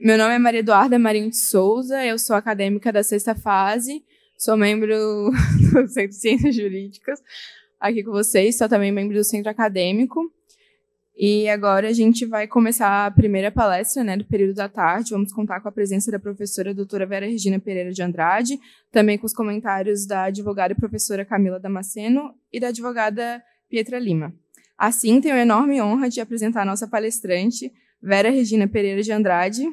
Meu nome é Maria Eduarda Marinho de Souza, eu sou acadêmica da 6ª fase, sou membro do Centro de Ciências Jurídicas, aqui com vocês, sou também membro do Centro Acadêmico. E agora a gente vai começar a primeira palestra, né, do período da tarde. Vamos contar com a presença da professora doutora Vera Regina Pereira de Andrade, também com os comentários da advogada e professora Camila Damasceno e da advogada Pietra Lima. Assim, tenho a enorme honra de apresentar a nossa palestrante, Vera Regina Pereira de Andrade.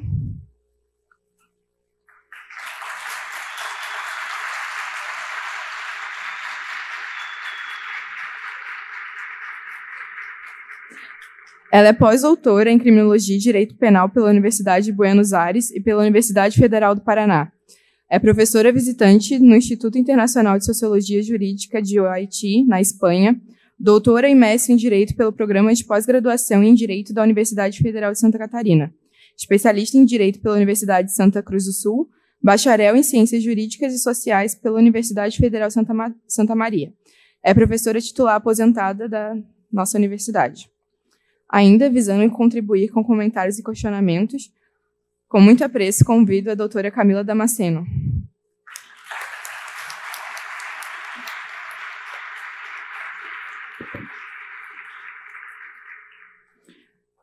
Ela é pós-doutora em Criminologia e Direito Penal pela Universidade de Buenos Aires e pela Universidade Federal do Paraná. É professora visitante no Instituto Internacional de Sociologia Jurídica de OIT, na Espanha, doutora e mestre em Direito pelo Programa de Pós-Graduação em Direito da Universidade Federal de Santa Catarina, especialista em Direito pela Universidade de Santa Cruz do Sul, bacharel em Ciências Jurídicas e Sociais pela Universidade Federal Santa Maria. É professora titular aposentada da nossa universidade. Ainda visando contribuir com comentários e questionamentos, com muito apreço, convido a doutora Camila Damasceno.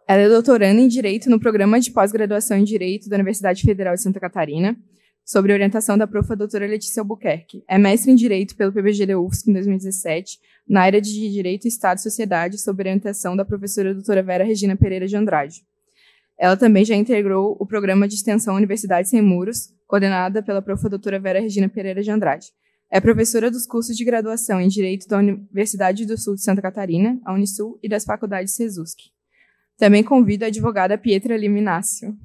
Ela é doutoranda em Direito no Programa de Pós-Graduação em Direito da Universidade Federal de Santa Catarina, sob orientação da profa. Doutora Letícia Albuquerque. É mestre em Direito pelo PBGD-UFSC em 2017, na área de Direito, Estado e Sociedade, sob orientação da professora doutora Vera Regina Pereira de Andrade. Ela também já integrou o programa de extensão Universidade Sem Muros, coordenada pela profa. Doutora Vera Regina Pereira de Andrade. É professora dos cursos de graduação em Direito da Universidade do Sul de Santa Catarina, a Unisul, e das faculdades SESUSC. Também convido a advogada Pietra Lima Inácio.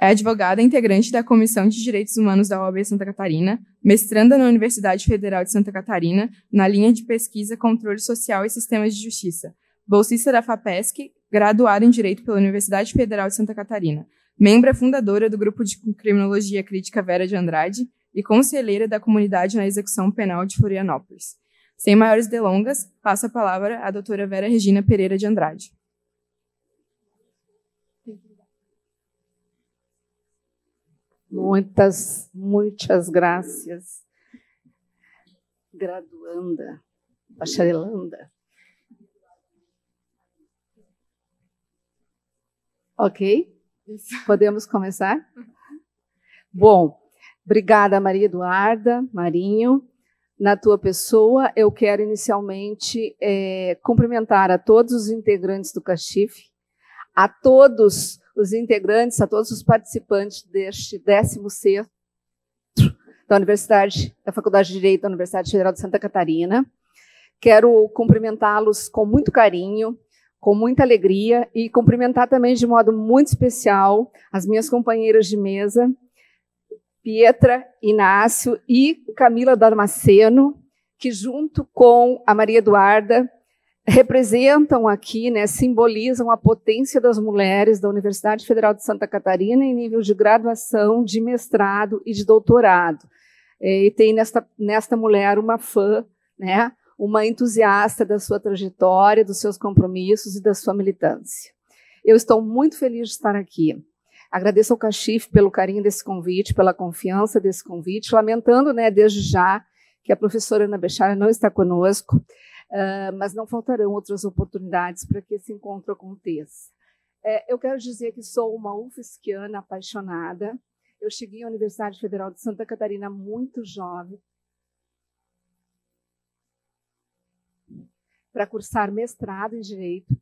É advogada integrante da Comissão de Direitos Humanos da OAB Santa Catarina, mestranda na Universidade Federal de Santa Catarina, na linha de pesquisa Controle Social e Sistemas de Justiça, bolsista da FAPESC, graduada em Direito pela Universidade Federal de Santa Catarina, membro fundadora do Grupo de Criminologia Crítica Vera de Andrade e conselheira da Comunidade na Execução Penal de Florianópolis. Sem maiores delongas, passo a palavra à doutora Vera Regina Pereira de Andrade. Muitas graças, graduanda, bacharelanda. Ok? Podemos começar? Bom, obrigada, Maria Eduarda Marinho. Na tua pessoa, eu quero inicialmente cumprimentar a todos os integrantes do CACHIF, a todos os integrantes, a todos os participantes deste 16º da Faculdade de Direito da Universidade Federal de Santa Catarina. Quero cumprimentá-los com muito carinho, com muita alegria e cumprimentar também de modo muito especial as minhas companheiras de mesa, Pietra, Inácio e Camila Damasceno, que junto com a Maria Eduarda representam aqui, né, simbolizam a potência das mulheres da Universidade Federal de Santa Catarina em nível de graduação, de mestrado e de doutorado. E tem nesta mulher uma fã, né, uma entusiasta da sua trajetória, dos seus compromissos e da sua militância. Eu estou muito feliz de estar aqui. Agradeço ao CACHIF pelo carinho desse convite, pela confiança desse convite, lamentando, né, desde já que a professora Ana Bechara não está conosco, mas não faltarão outras oportunidades para que esse encontro aconteça. Eu quero dizer que sou uma UFSCiana apaixonada. Eu cheguei à Universidade Federal de Santa Catarina muito jovem para cursar mestrado em Direito.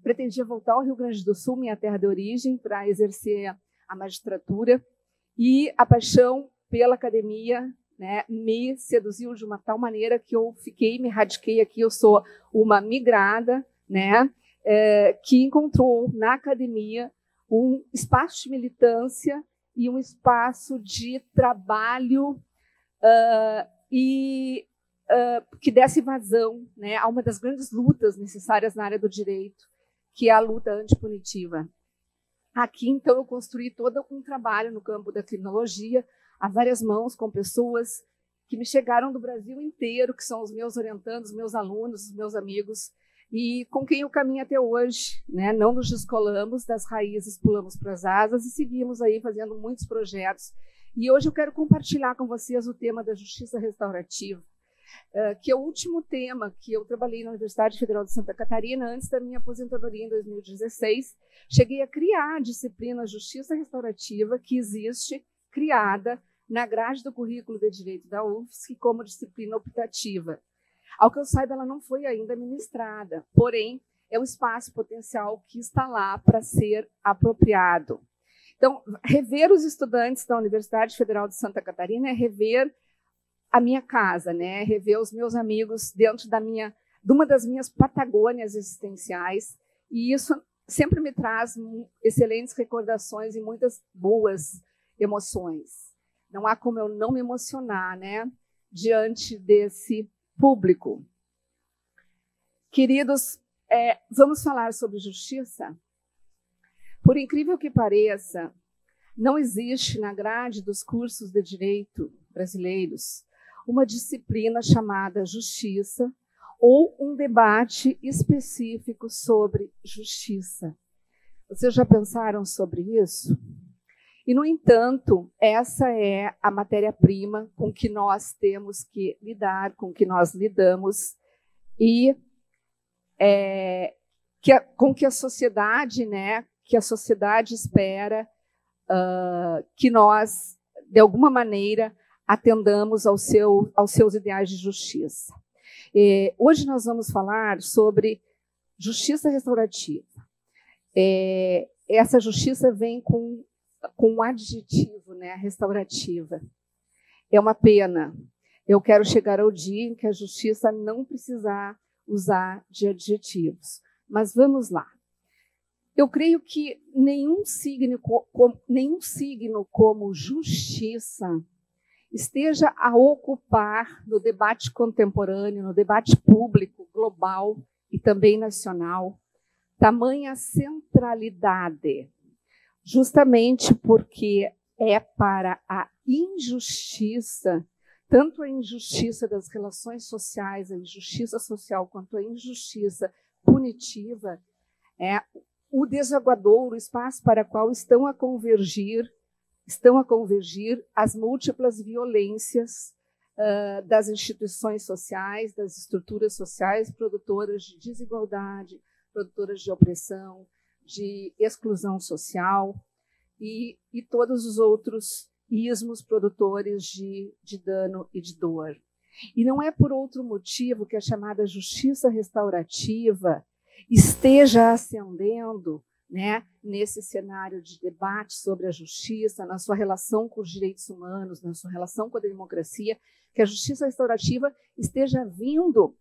Pretendia voltar ao Rio Grande do Sul, minha terra de origem, para exercer a magistratura, e a paixão pela academia, né, me seduziu de uma tal maneira que eu me radiquei aqui. Eu sou uma migrada, né, que encontrou na academia um espaço de militância e um espaço de trabalho que desse vazão, né, a uma das grandes lutas necessárias na área do direito, que é a luta antipunitiva. Aqui, então, eu construí todo um trabalho no campo da criminologia, a várias mãos, com pessoas que me chegaram do Brasil inteiro, que são os meus orientandos, meus alunos, os meus amigos, e com quem eu caminho até hoje, né? Não nos descolamos das raízes, pulamos para as asas e seguimos aí fazendo muitos projetos. E hoje eu quero compartilhar com vocês o tema da justiça restaurativa, que é o último tema que eu trabalhei na Universidade Federal de Santa Catarina antes da minha aposentadoria em 2016. Cheguei a criar a disciplina Justiça Restaurativa, que existe, criada na grade do currículo de Direito da UFSC como disciplina optativa. Ao que eu saiba, ela não foi ainda ministrada, porém, é um espaço potencial que está lá para ser apropriado. Então, rever os estudantes da Universidade Federal de Santa Catarina é rever a minha casa, né? Rever os meus amigos dentro de uma das minhas Patagônias existenciais, e isso sempre me traz excelentes recordações e muitas boas emoções. Não há como eu não me emocionar, né, diante desse público. Queridos, vamos falar sobre justiça? Por incrível que pareça, não existe na grade dos cursos de direito brasileiros uma disciplina chamada justiça ou um debate específico sobre justiça. Vocês já pensaram sobre isso? E, no entanto, essa é a matéria-prima com que nós temos que lidar, com que nós lidamos, e com que a sociedade, né, que a sociedade espera que nós, de alguma maneira, atendamos aos seus ideais de justiça. Hoje nós vamos falar sobre justiça restaurativa. Essa justiça vem com um adjetivo, né, restaurativa. É uma pena. Eu quero chegar ao dia em que a justiça não precisar usar de adjetivos. Mas vamos lá. Eu creio que nenhum signo como justiça esteja a ocupar no debate contemporâneo, no debate público, global e também nacional, tamanha centralidade, justamente porque é para a injustiça, tanto a injustiça das relações sociais, a injustiça social, quanto a injustiça punitiva, o desaguadouro, o espaço para o qual estão a convergir as múltiplas violências das instituições sociais, das estruturas sociais, produtoras de desigualdade, produtoras de opressão, de exclusão social e todos os outros ismos produtores de dano e de dor. E não é por outro motivo que a chamada justiça restaurativa esteja ascendendo, né, nesse cenário de debate sobre a justiça, na sua relação com os direitos humanos, na sua relação com a democracia, que a justiça restaurativa esteja vindo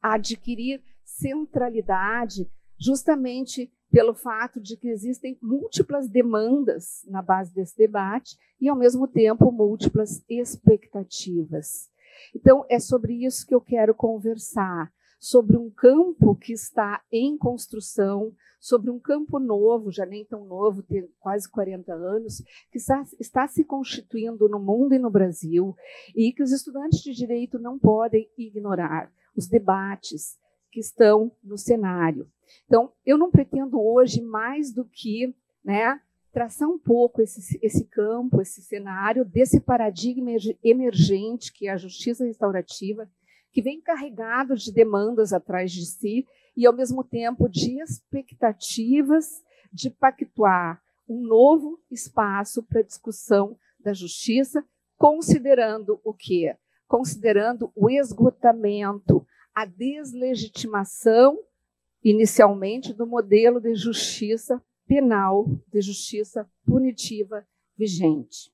a adquirir centralidade justamente pelo fato de que existem múltiplas demandas na base desse debate e, ao mesmo tempo, múltiplas expectativas. Então, é sobre isso que eu quero conversar, sobre um campo que está em construção, sobre um campo novo, já nem tão novo, tem quase 40 anos, que está se constituindo no mundo e no Brasil, e que os estudantes de direito não podem ignorar os debates que estão no cenário. Então, eu não pretendo hoje mais do que, né, traçar um pouco esse campo, esse cenário, desse paradigma emergente que é a justiça restaurativa, que vem carregado de demandas atrás de si e, ao mesmo tempo, de expectativas de pactuar um novo espaço para a discussão da justiça, considerando o quê? Considerando o esgotamento, a deslegitimação, inicialmente, do modelo de justiça penal, de justiça punitiva vigente.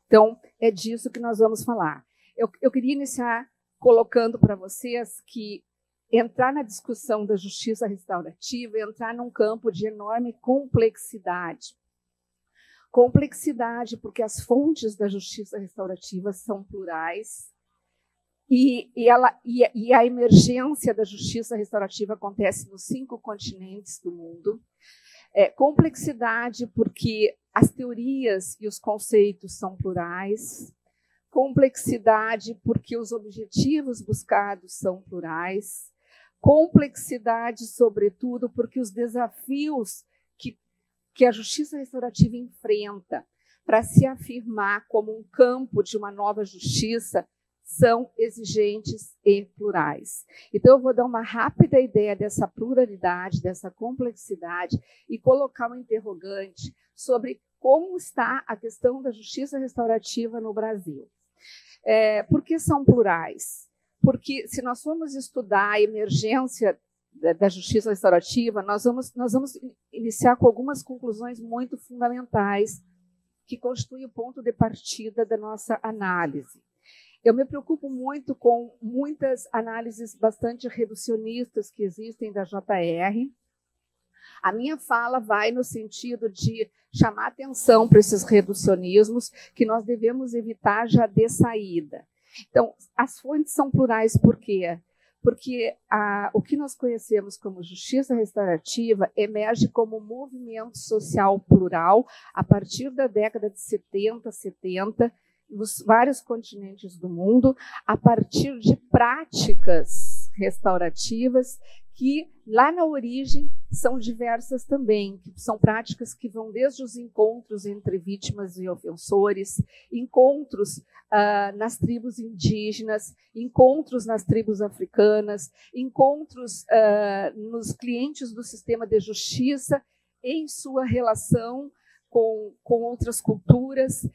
Então, é disso que nós vamos falar. Eu queria iniciar colocando para vocês que entrar na discussão da justiça restaurativa é entrar num campo de enorme complexidade. Complexidade porque as fontes da justiça restaurativa são plurais e a emergência da justiça restaurativa acontece nos 5 continentes do mundo. Complexidade porque as teorias e os conceitos são plurais. complexidade porque os objetivos buscados são plurais, complexidade, sobretudo, porque os desafios que a justiça restaurativa enfrenta para se afirmar como um campo de uma nova justiça são exigentes e plurais. Então, eu vou dar uma rápida ideia dessa pluralidade, dessa complexidade e colocar um interrogante sobre como está a questão da justiça restaurativa no Brasil. Por que são plurais? Porque, se nós formos estudar a emergência da justiça restaurativa, nós vamos iniciar com algumas conclusões muito fundamentais que constituem o ponto de partida da nossa análise. Eu me preocupo muito com muitas análises bastante reducionistas que existem da JR. A minha fala vai no sentido de chamar atenção para esses reducionismos que nós devemos evitar já de saída. Então, as fontes são plurais por quê? Porque o que nós conhecemos como justiça restaurativa emerge como movimento social plural a partir da década de 70, nos vários continentes do mundo, a partir de práticas restaurativas que, lá na origem, são diversas também, que são práticas que vão desde os encontros entre vítimas e ofensores, encontros nas tribos indígenas, encontros nas tribos africanas, encontros nos clientes do sistema de justiça em sua relação com outras culturas,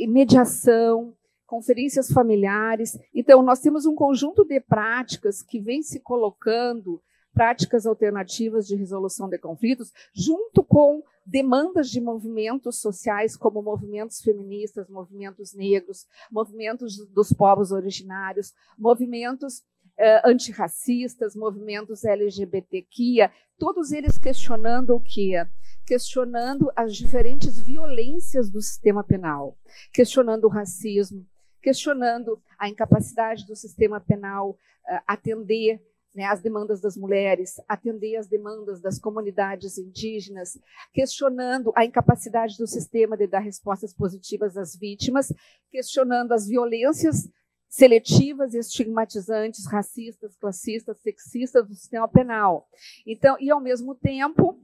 mediação, conferências familiares. Então, nós temos um conjunto de práticas que vem se colocando, práticas alternativas de resolução de conflitos, junto com demandas de movimentos sociais, como movimentos feministas, movimentos negros, movimentos dos povos originários, movimentos antirracistas, movimentos LGBTQIA, todos eles questionando o quê? Questionando as diferentes violências do sistema penal, questionando o racismo, questionando a incapacidade do sistema penal atender as demandas das mulheres, atender as demandas das comunidades indígenas, questionando a incapacidade do sistema de dar respostas positivas às vítimas, questionando as violências seletivas e estigmatizantes, racistas, classistas, sexistas do sistema penal. Então, e ao mesmo tempo,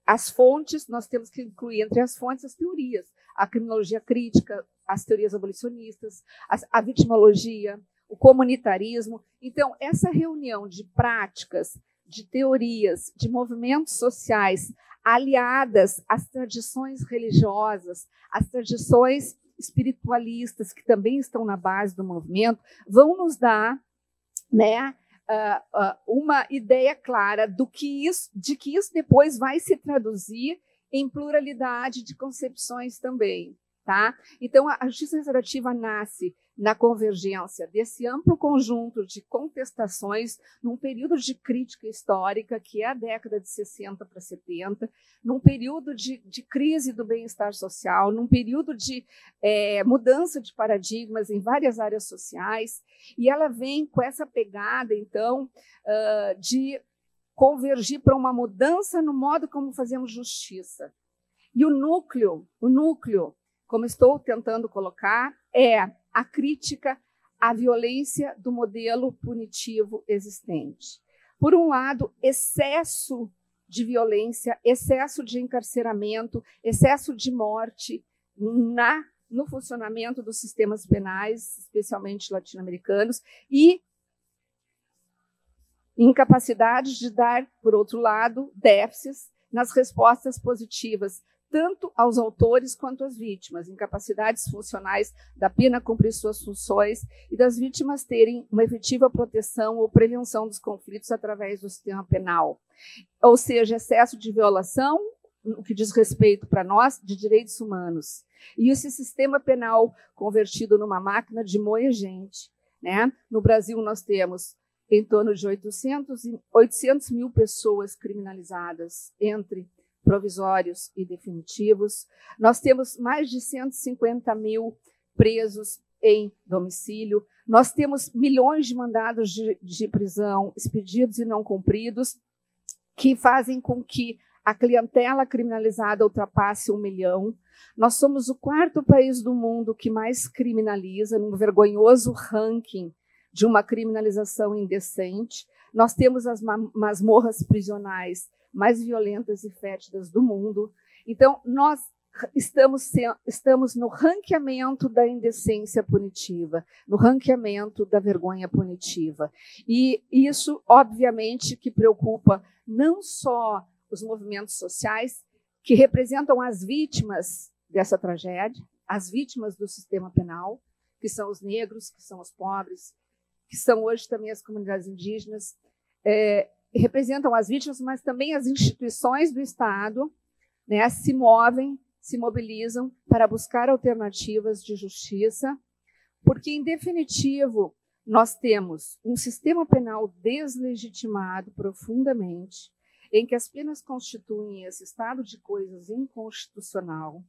as fontes, nós temos que incluir entre as fontes as teorias, a criminologia crítica, as teorias abolicionistas, a vitimologia, o comunitarismo. Então, essa reunião de práticas, de teorias, de movimentos sociais, aliadas às tradições religiosas, às tradições espiritualistas, que também estão na base do movimento, vão nos dar, uma ideia clara de que isso depois vai se traduzir em pluralidade de concepções também. Tá? Então, a justiça restaurativa nasce na convergência desse amplo conjunto de contestações num período de crítica histórica, que é a década de 60 para 70, num período de crise do bem-estar social, num período de mudança de paradigmas em várias áreas sociais, e ela vem com essa pegada, então, de convergir para uma mudança no modo como fazemos justiça. E o núcleo, como estou tentando colocar, é a crítica à violência do modelo punitivo existente. Por um lado, excesso de violência, excesso de encarceramento, excesso de morte no funcionamento dos sistemas penais, especialmente latino-americanos, e incapacidade de dar, por outro lado, déficits nas respostas positivas, tanto aos autores quanto às vítimas, incapacidades funcionais da pena cumprir suas funções e das vítimas terem uma efetiva proteção ou prevenção dos conflitos através do sistema penal. Ou seja, excesso de violação, no que diz respeito para nós, de direitos humanos. E esse sistema penal convertido numa máquina de moer gente. No Brasil, nós temos em torno de 800 mil pessoas criminalizadas entre provisórios e definitivos. Nós temos mais de 150 mil presos em domicílio. Nós temos milhões de mandados de prisão expedidos e não cumpridos, que fazem com que a clientela criminalizada ultrapasse 1 milhão. Nós somos o 4º país do mundo que mais criminaliza, num vergonhoso ranking de uma criminalização indecente. Nós temos as masmorras prisionais mais violentas e fétidas do mundo. Então, nós estamos no ranqueamento da indecência punitiva, no ranqueamento da vergonha punitiva. E isso, obviamente, que preocupa não só os movimentos sociais, que representam as vítimas dessa tragédia, as vítimas do sistema penal, que são os negros, que são os pobres, que são hoje também as comunidades indígenas, representam as vítimas, mas também as instituições do Estado, né, se movem, se mobilizam para buscar alternativas de justiça, porque, em definitivo, nós temos um sistema penal deslegitimado profundamente, em que as penas constituem esse estado de coisas inconstitucional,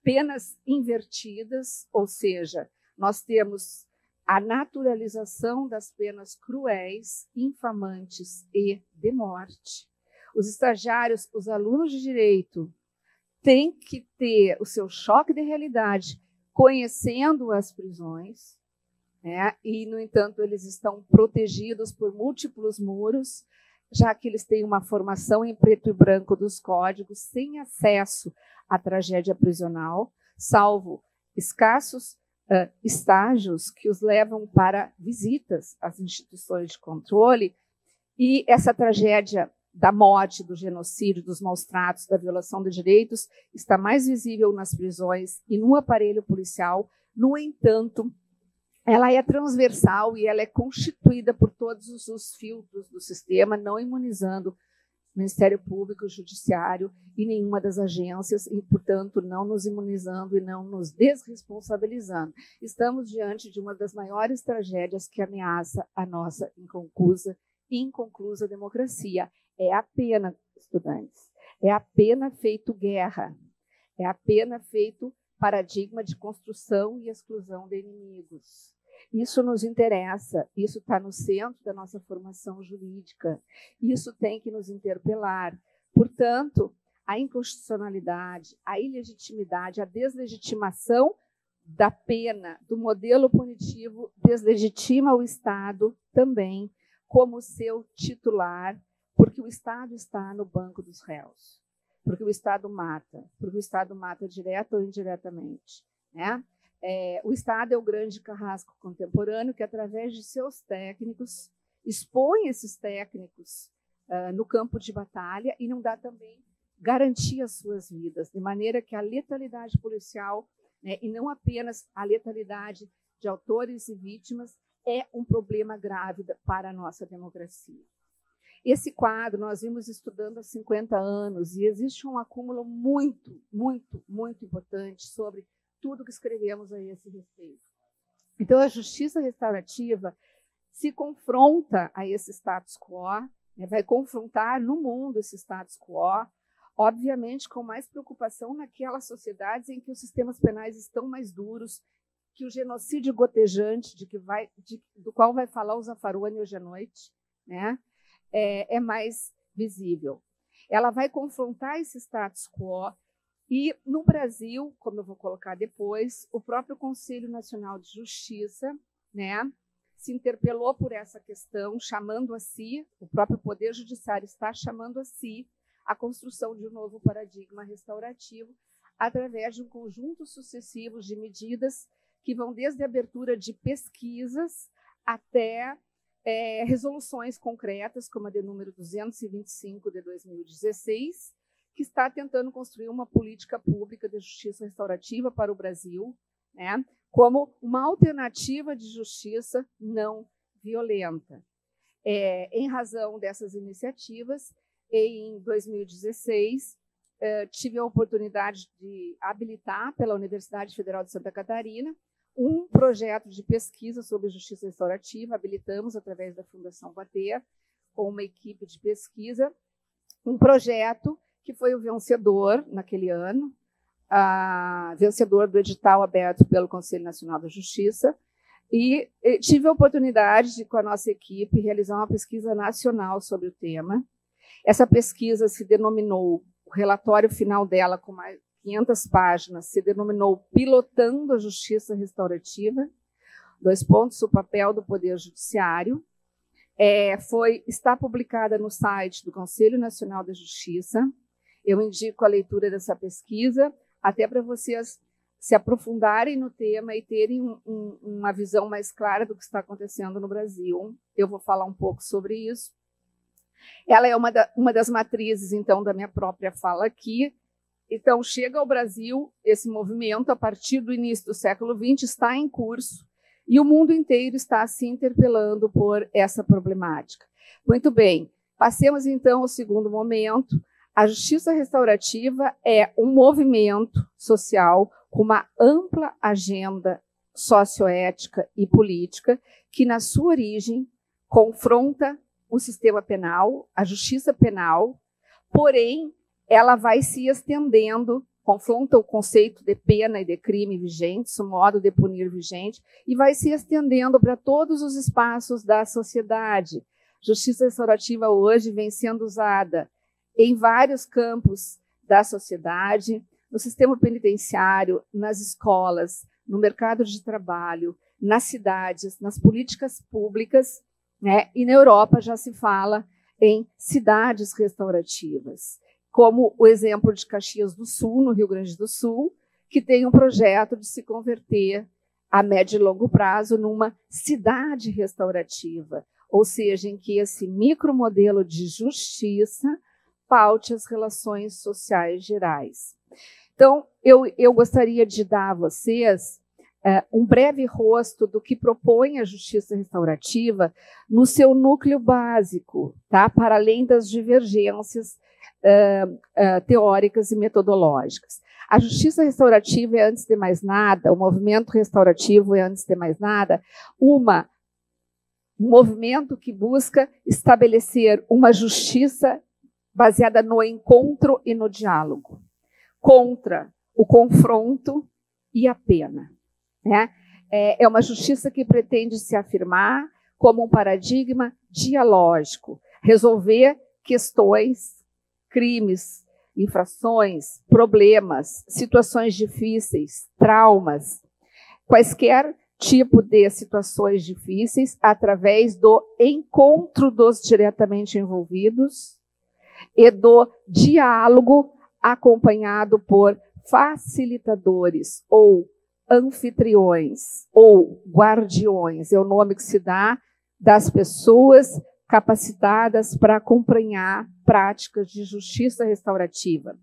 penas invertidas, ou seja, nós temos a naturalização das penas cruéis, infamantes e de morte. Os estagiários, os alunos de direito, têm que ter o seu choque de realidade conhecendo as prisões, né? E, no entanto, eles estão protegidos por múltiplos muros, já que eles têm uma formação em preto e branco dos códigos, sem acesso à tragédia prisional, salvo escassos estágios que os levam para visitas às instituições de controle, e essa tragédia da morte, do genocídio, dos maus-tratos, da violação de direitos, está mais visível nas prisões e no aparelho policial. No entanto, ela é transversal e ela é constituída por todos os filtros do sistema, não imunizando o Ministério Público, o Judiciário e nenhuma das agências, e, portanto, não nos imunizando e não nos desresponsabilizando. Estamos diante de uma das maiores tragédias que ameaça a nossa inconclusa democracia. É a pena, estudantes, é a pena feito guerra, é a pena feito paradigma de construção e exclusão de inimigos. Isso nos interessa, isso está no centro da nossa formação jurídica, isso tem que nos interpelar. Portanto, a inconstitucionalidade, a ilegitimidade, a deslegitimação da pena, do modelo punitivo, deslegitima o Estado também como seu titular, porque o Estado está no banco dos réus, porque o Estado mata direta ou indiretamente, né? O Estado é o grande carrasco contemporâneo que, através de seus técnicos, expõe esses técnicos no campo de batalha e não dá também garantia às suas vidas, de maneira que a letalidade policial, né, e não apenas a letalidade de autores e vítimas, é um problema grave para a nossa democracia. Esse quadro nós vimos estudando há 50 anos e existe um acúmulo muito, muito, muito importante sobre tudo que escrevemos a esse respeito. Então, a justiça restaurativa se confronta a esse status quo, né, vai confrontar no mundo esse status quo, obviamente com mais preocupação naquelas sociedades em que os sistemas penais estão mais duros, que o genocídio gotejante, do qual vai falar o Zaffaroni hoje à noite, né, é mais visível. Ela vai confrontar esse status quo e, no Brasil, como eu vou colocar depois, o próprio Conselho Nacional de Justiça, né, se interpelou por essa questão, chamando a si, o próprio Poder Judiciário está chamando a si a construção de um novo paradigma restaurativo através de um conjunto sucessivo de medidas que vão desde a abertura de pesquisas até resoluções concretas, como a de número 225 de 2016, que está tentando construir uma política pública de justiça restaurativa para o Brasil, né, como uma alternativa de justiça não violenta. Em razão dessas iniciativas, em 2016, tive a oportunidade de habilitar pela Universidade Federal de Santa Catarina um projeto de pesquisa sobre justiça restaurativa, habilitamos através da Fundação Bater, com uma equipe de pesquisa, um projeto que foi o vencedor naquele ano, vencedor do edital aberto pelo Conselho Nacional da Justiça, e tive a oportunidade de, com a nossa equipe, realizar uma pesquisa nacional sobre o tema. Essa pesquisa se denominou, o relatório final dela, 500 páginas, se denominou Pilotando a Justiça Restaurativa, o papel do Poder Judiciário. Está publicada no site do Conselho Nacional da Justiça. Eu indico a leitura dessa pesquisa, até para vocês se aprofundarem no tema e terem uma visão mais clara do que está acontecendo no Brasil. Eu vou falar um pouco sobre isso. Ela é uma das matrizes, então, da minha própria fala aqui. Então, chega ao Brasil, esse movimento, a partir do início do século XX, está em curso, e o mundo inteiro está se interpelando por essa problemática. Muito bem, passemos, então, ao segundo momento. A justiça restaurativa é um movimento social com uma ampla agenda socioética e política que, na sua origem, confronta o sistema penal, a justiça penal, porém, ela vai se estendendo, confronta o conceito de pena e de crime vigentes, o modo de punir vigente, e vai se estendendo para todos os espaços da sociedade. Justiça restaurativa hoje vem sendo usada em vários campos da sociedade, no sistema penitenciário, nas escolas, no mercado de trabalho, nas cidades, nas políticas públicas, né? E na Europa já se fala em cidades restaurativas, como o exemplo de Caxias do Sul, no Rio Grande do Sul, que tem um projeto de se converter a médio e longo prazo numa cidade restaurativa, ou seja, em que esse micromodelo de justiça paute as relações sociais gerais. Então, eu gostaria de dar a vocês um breve rosto do que propõe a justiça restaurativa no seu núcleo básico, tá? Para além das divergências teóricas e metodológicas. A justiça restaurativa é, antes de mais nada, o movimento restaurativo é, antes de mais nada, um movimento que busca estabelecer uma justiça baseada no encontro e no diálogo, contra o confronto e a pena, né? É uma justiça que pretende se afirmar como um paradigma dialógico, resolver questões, crimes, infrações, problemas, situações difíceis, traumas, quaisquer tipo de situações difíceis através do encontro dos diretamente envolvidos e do diálogo acompanhado por facilitadores ou anfitriões ou guardiões. É o nome que se dá das pessoas capacitadas para acompanhar práticas de justiça restaurativa.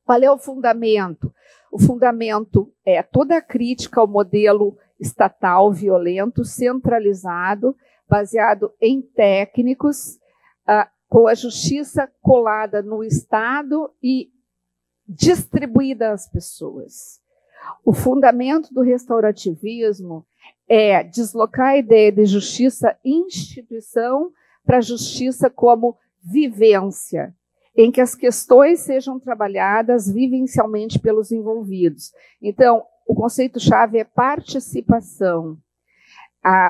Qual é o fundamento? O fundamento é toda a crítica ao modelo estatal violento, centralizado, baseado em técnicos, com a justiça colada no Estado e distribuída às pessoas. O fundamento do restaurativismo é deslocar a ideia de justiça instituição para a justiça como vivência, em que as questões sejam trabalhadas vivencialmente pelos envolvidos. Então, o conceito-chave é participação.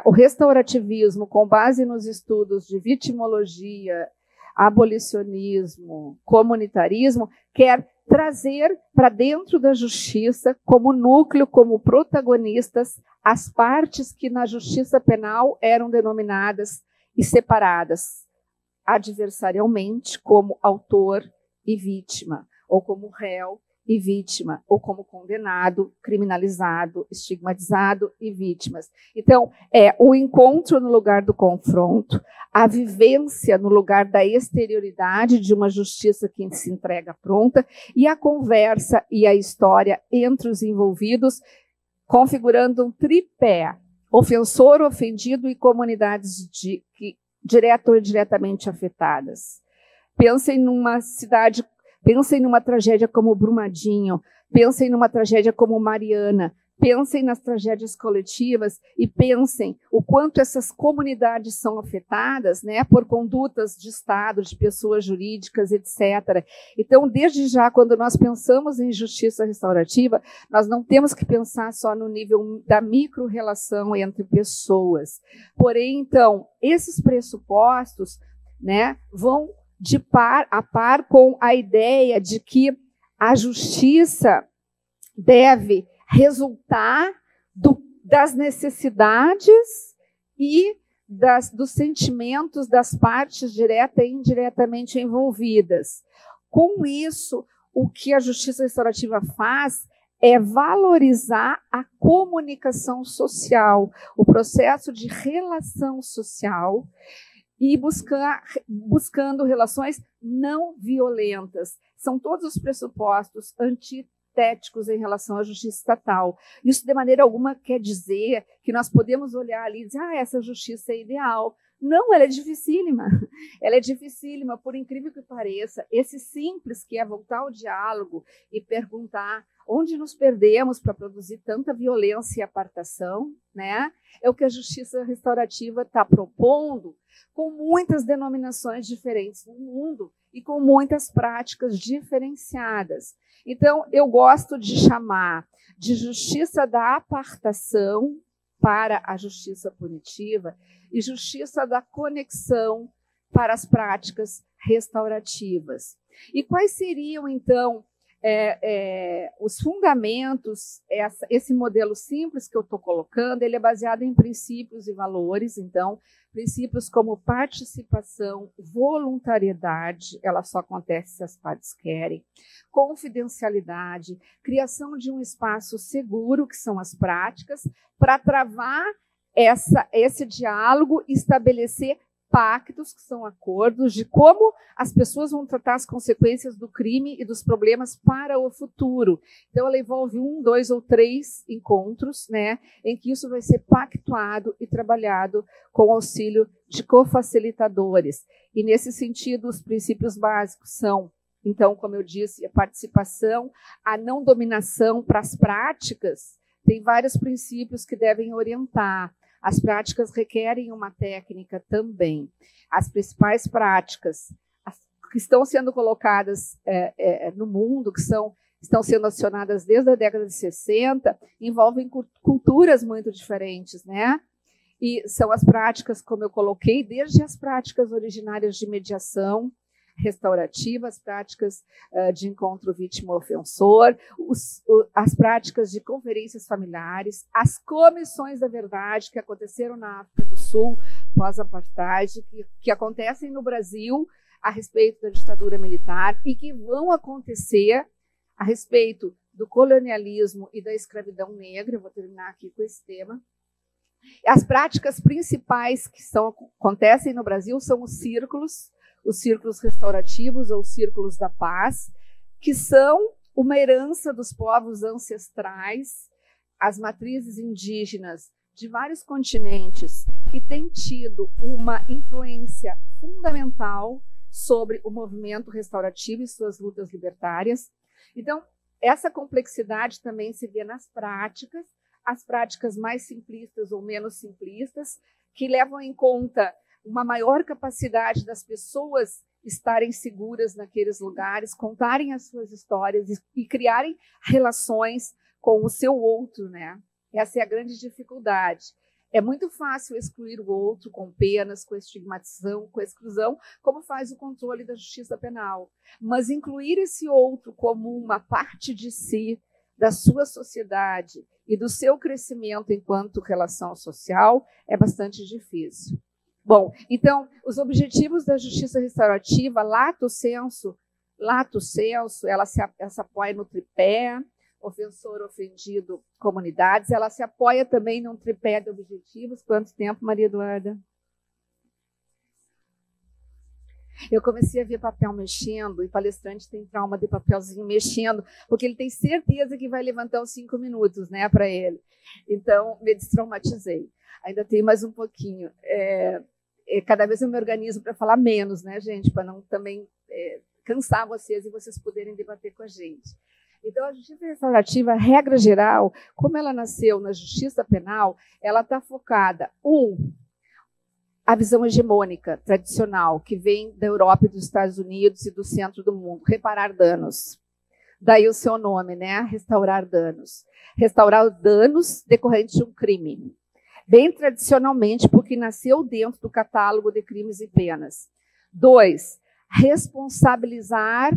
O restaurativismo, com base nos estudos de vitimologia, abolicionismo, comunitarismo, quer trazer para dentro da justiça, como núcleo, como protagonistas, as partes que na justiça penal eram denominadas e separadas adversarialmente como autor e vítima, ou como réu e vítima, ou como condenado, criminalizado, estigmatizado e vítimas. Então, é o encontro no lugar do confronto, a vivência no lugar da exterioridade de uma justiça que se entrega pronta e a conversa e a história entre os envolvidos, configurando um tripé: ofensor, ofendido e comunidades direto ou indiretamente afetadas. Pensem numa cidade, pensem numa tragédia como Brumadinho, pensem numa tragédia como Mariana, pensem nas tragédias coletivas e pensem o quanto essas comunidades são afetadas, né, por condutas de Estado, de pessoas jurídicas, etc. Então, desde já, quando nós pensamos em justiça restaurativa, nós não temos que pensar só no nível da micro-relação entre pessoas. Porém, então, esses pressupostos, né, vão a par com a ideia de que A justiça deve resultar das necessidades e dos sentimentos das partes direta e indiretamente envolvidas. Com isso, o que a justiça restaurativa faz é valorizar a comunicação social, o processo de relação social, e buscando relações não violentas. São todos os pressupostos antitéticos em relação à justiça estatal. Isso, de maneira alguma, quer dizer que nós podemos olhar ali e dizer, essa justiça é ideal. Não, ela é dificílima. Ela é dificílima, por incrível que pareça. Esse simples que é voltar ao diálogo e perguntar onde nos perdemos para produzir tanta violência e apartação, né? É o que a justiça restaurativa está propondo, com muitas denominações diferentes no mundo e com muitas práticas diferenciadas. Então, eu gosto de chamar de justiça da apartação para a justiça punitiva e justiça da conexão para as práticas restaurativas. E quais seriam, então, os fundamentos? Esse modelo simples que eu estou colocando, ele é baseado em princípios e valores. Então, princípios como participação, voluntariedade, ela só acontece se as partes querem, confidencialidade, criação de um espaço seguro, que são as práticas, para travar esse diálogo e estabelecer pactos, que são acordos, de como as pessoas vão tratar as consequências do crime e dos problemas para o futuro. Então, ela envolve 1, 2 ou 3 encontros, né, em que isso vai ser pactuado e trabalhado com o auxílio de cofacilitadores. E, nesse sentido, os princípios básicos são, então, como eu disse, a participação, a não dominação para as práticas. Tem vários princípios que devem orientar. As práticas requerem uma técnica também. As principais práticas que estão sendo colocadas no mundo, que estão sendo acionadas desde a década de 60, envolvem culturas muito diferentes, né? E são as práticas, como eu coloquei, desde as práticas originárias de mediação restaurativa, as práticas de encontro vítima-ofensor, as práticas de conferências familiares, as comissões da verdade que aconteceram na África do Sul, pós-apartheid, que acontecem no Brasil a respeito da ditadura militar e que vão acontecer a respeito do colonialismo e da escravidão negra. Eu vou terminar aqui com esse tema. As práticas principais que acontecem no Brasil são os círculos restaurativos ou círculos da paz, que são uma herança dos povos ancestrais, as matrizes indígenas de vários continentes, que têm tido uma influência fundamental sobre o movimento restaurativo e suas lutas libertárias. Então, essa complexidade também se vê nas práticas, as práticas mais simplistas ou menos simplistas, que levam em conta uma maior capacidade das pessoas estarem seguras naqueles lugares, contarem as suas histórias e criarem relações com o seu outro, né? Essa é a grande dificuldade. É muito fácil excluir o outro com penas, com estigmatização, com exclusão, como faz o controle da justiça penal. Mas incluir esse outro como uma parte de si, da sua sociedade e do seu crescimento enquanto relação social é bastante difícil. Bom, então, os objetivos da justiça restaurativa, lato sensu, ela se apoia no tripé, ofensor, ofendido, comunidades, ela se apoia também num tripé de objetivos. Quanto tempo, Maria Eduarda? Eu comecei a ver papel mexendo, e palestrante tem trauma de papelzinho mexendo, porque ele tem certeza que vai levantar os 5 minutos, né, para ele. Então, me destraumatizei. Ainda tem mais um pouquinho. Cada vez eu me organizo para falar menos, né, gente, para não também cansar vocês e vocês poderem debater com a gente. Então, a justiça restaurativa, regra geral, como ela nasceu na justiça penal, ela está focada, a visão hegemônica, tradicional, que vem da Europa e dos Estados Unidos e do centro do mundo, reparar danos. Daí o seu nome, né? Restaurar danos. Restaurar danos decorrentes de um crime. Bem tradicionalmente, porque nasceu dentro do catálogo de crimes e penas. 2, responsabilizar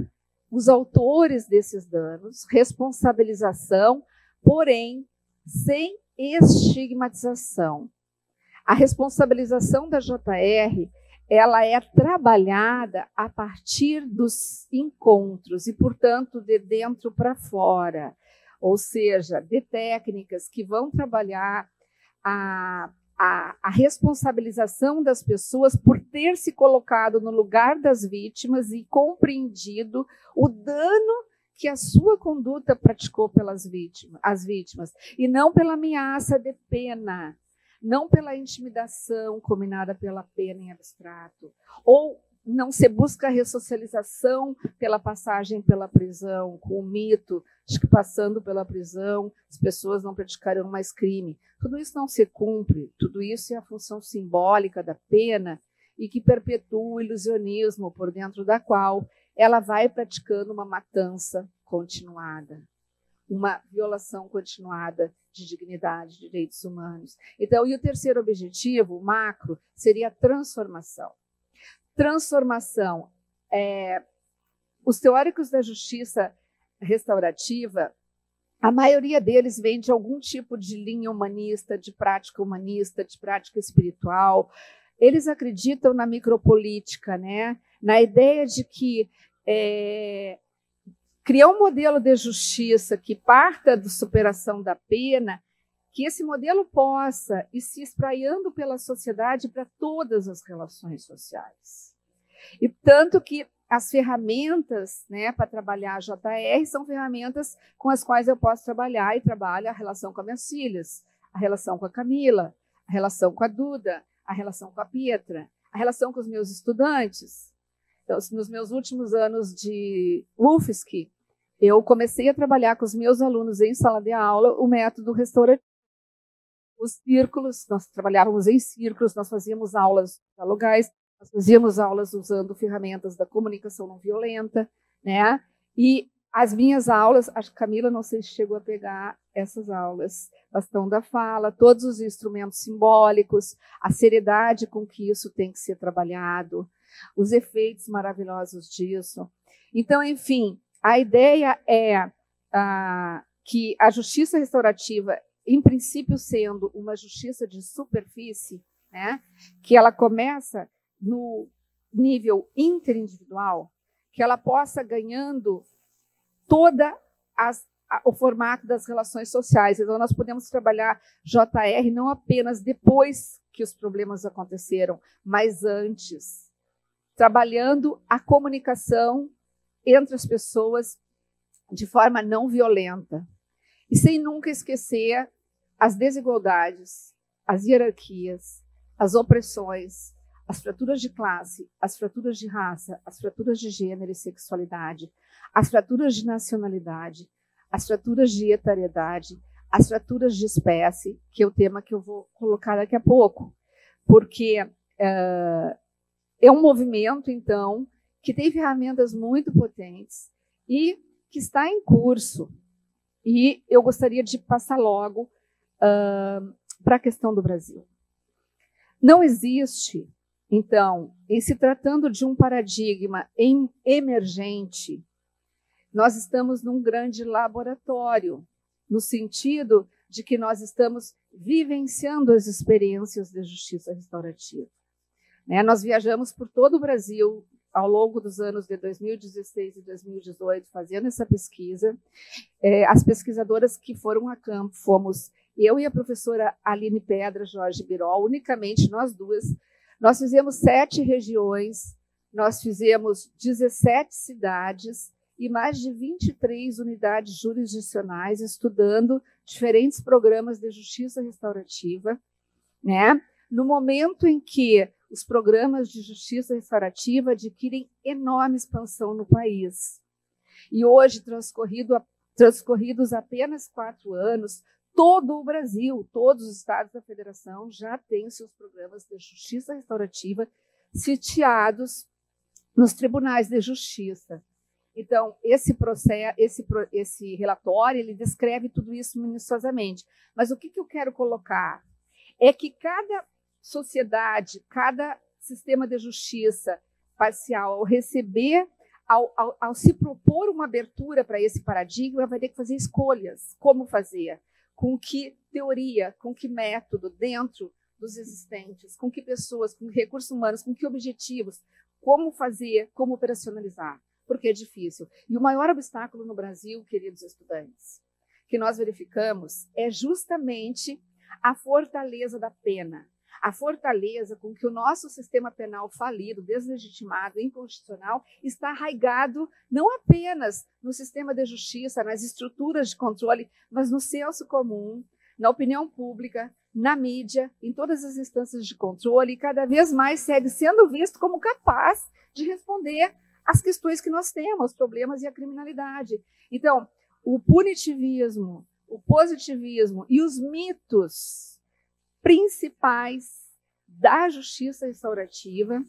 os autores desses danos, responsabilização, porém, sem estigmatização. A responsabilização da JR, ela é trabalhada a partir dos encontros e, portanto, de dentro para fora, ou seja, de técnicas que vão trabalhar a responsabilização das pessoas por ter se colocado no lugar das vítimas e compreendido o dano que a sua conduta praticou pelas vítimas, e não pela ameaça de pena, não pela intimidação combinada pela pena em abstrato, ou não se busca a ressocialização pela passagem pela prisão, com o mito de que passando pela prisão as pessoas não praticarão mais crime. Tudo isso não se cumpre, tudo isso é a função simbólica da pena e que perpetua o ilusionismo por dentro da qual ela vai praticando uma matança continuada, uma violação continuada de dignidade, de direitos humanos. Então, e o terceiro objetivo, o macro, seria a transformação. Transformação. Os teóricos da justiça restaurativa, a maioria deles vem de algum tipo de linha humanista, de prática espiritual. Eles acreditam na micropolítica, né? Na ideia de que criar um modelo de justiça que parta da superação da pena, que esse modelo possa ir se espraiando pela sociedade para todas as relações sociais. E tanto que as ferramentas, né, para trabalhar a JR são ferramentas com as quais eu posso trabalhar e trabalho a relação com as minhas filhas, a relação com a Camila, a relação com a Duda, a relação com a Pietra, a relação com os meus estudantes. Então, nos meus últimos anos de UFSC, eu comecei a trabalhar com os meus alunos em sala de aula o método restaurativo. Os círculos, nós trabalhávamos em círculos, nós fazíamos aulas dialogais, nós fazíamos aulas usando ferramentas da comunicação não violenta, né? E as minhas aulas, a Camila, não sei se chegou a pegar essas aulas, bastão da fala, todos os instrumentos simbólicos, a seriedade com que isso tem que ser trabalhado, os efeitos maravilhosos disso. Então, enfim, a ideia é que a justiça restaurativa, em princípio sendo uma justiça de superfície, né, que ela começa no nível interindividual, que ela possa ganhando toda o formato das relações sociais. Então, nós podemos trabalhar JR não apenas depois que os problemas aconteceram, mas antes, trabalhando a comunicação entre as pessoas de forma não violenta e sem nunca esquecer as desigualdades, as hierarquias, as opressões, as fraturas de classe, as fraturas de raça, as fraturas de gênero e sexualidade, as fraturas de nacionalidade, as fraturas de etariedade, as fraturas de espécie, que é o tema que eu vou colocar daqui a pouco, porque é um movimento, então, que tem ferramentas muito potentes e que está em curso. E eu gostaria de passar logo para a questão do Brasil. Não existe, então, em se tratando de um paradigma emergente, nós estamos num grande laboratório, no sentido de que nós estamos vivenciando as experiências de justiça restaurativa. Né? Nós viajamos por todo o Brasil ao longo dos anos de 2016 e 2018, fazendo essa pesquisa. As pesquisadoras que foram a campo fomos eu e a professora Aline Pedra Jorge Birol, unicamente nós duas. Nós fizemos 7 regiões, nós fizemos 17 cidades e mais de 23 unidades jurisdicionais, estudando diferentes programas de justiça restaurativa, né? No momento em que os programas de justiça restaurativa adquirem enorme expansão no país. E hoje, transcorridos apenas 4 anos, todo o Brasil, todos os estados da federação já têm seus programas de justiça restaurativa sitiados nos tribunais de justiça. Então, esse relatório, ele descreve tudo isso minuciosamente. Mas o que eu quero colocar é que cada sociedade, cada sistema de justiça parcial, ao receber ao se propor uma abertura para esse paradigma, vai ter que fazer escolhas. Como fazer? Com que teoria, com que método, dentro dos existentes, com que pessoas, com que recursos humanos, com que objetivos, como fazer, como operacionalizar, porque é difícil. E o maior obstáculo no Brasil, queridos estudantes, que nós verificamos é justamente a fortaleza da pena, a fortaleza com que o nosso sistema penal falido, deslegitimado, inconstitucional, está arraigado não apenas no sistema de justiça, nas estruturas de controle, mas no senso comum, na opinião pública, na mídia, em todas as instâncias de controle, e cada vez mais segue sendo visto como capaz de responder às questões que nós temos, aos problemas e à criminalidade. Então, o punitivismo, o positivismo e os mitos principais da justiça restaurativa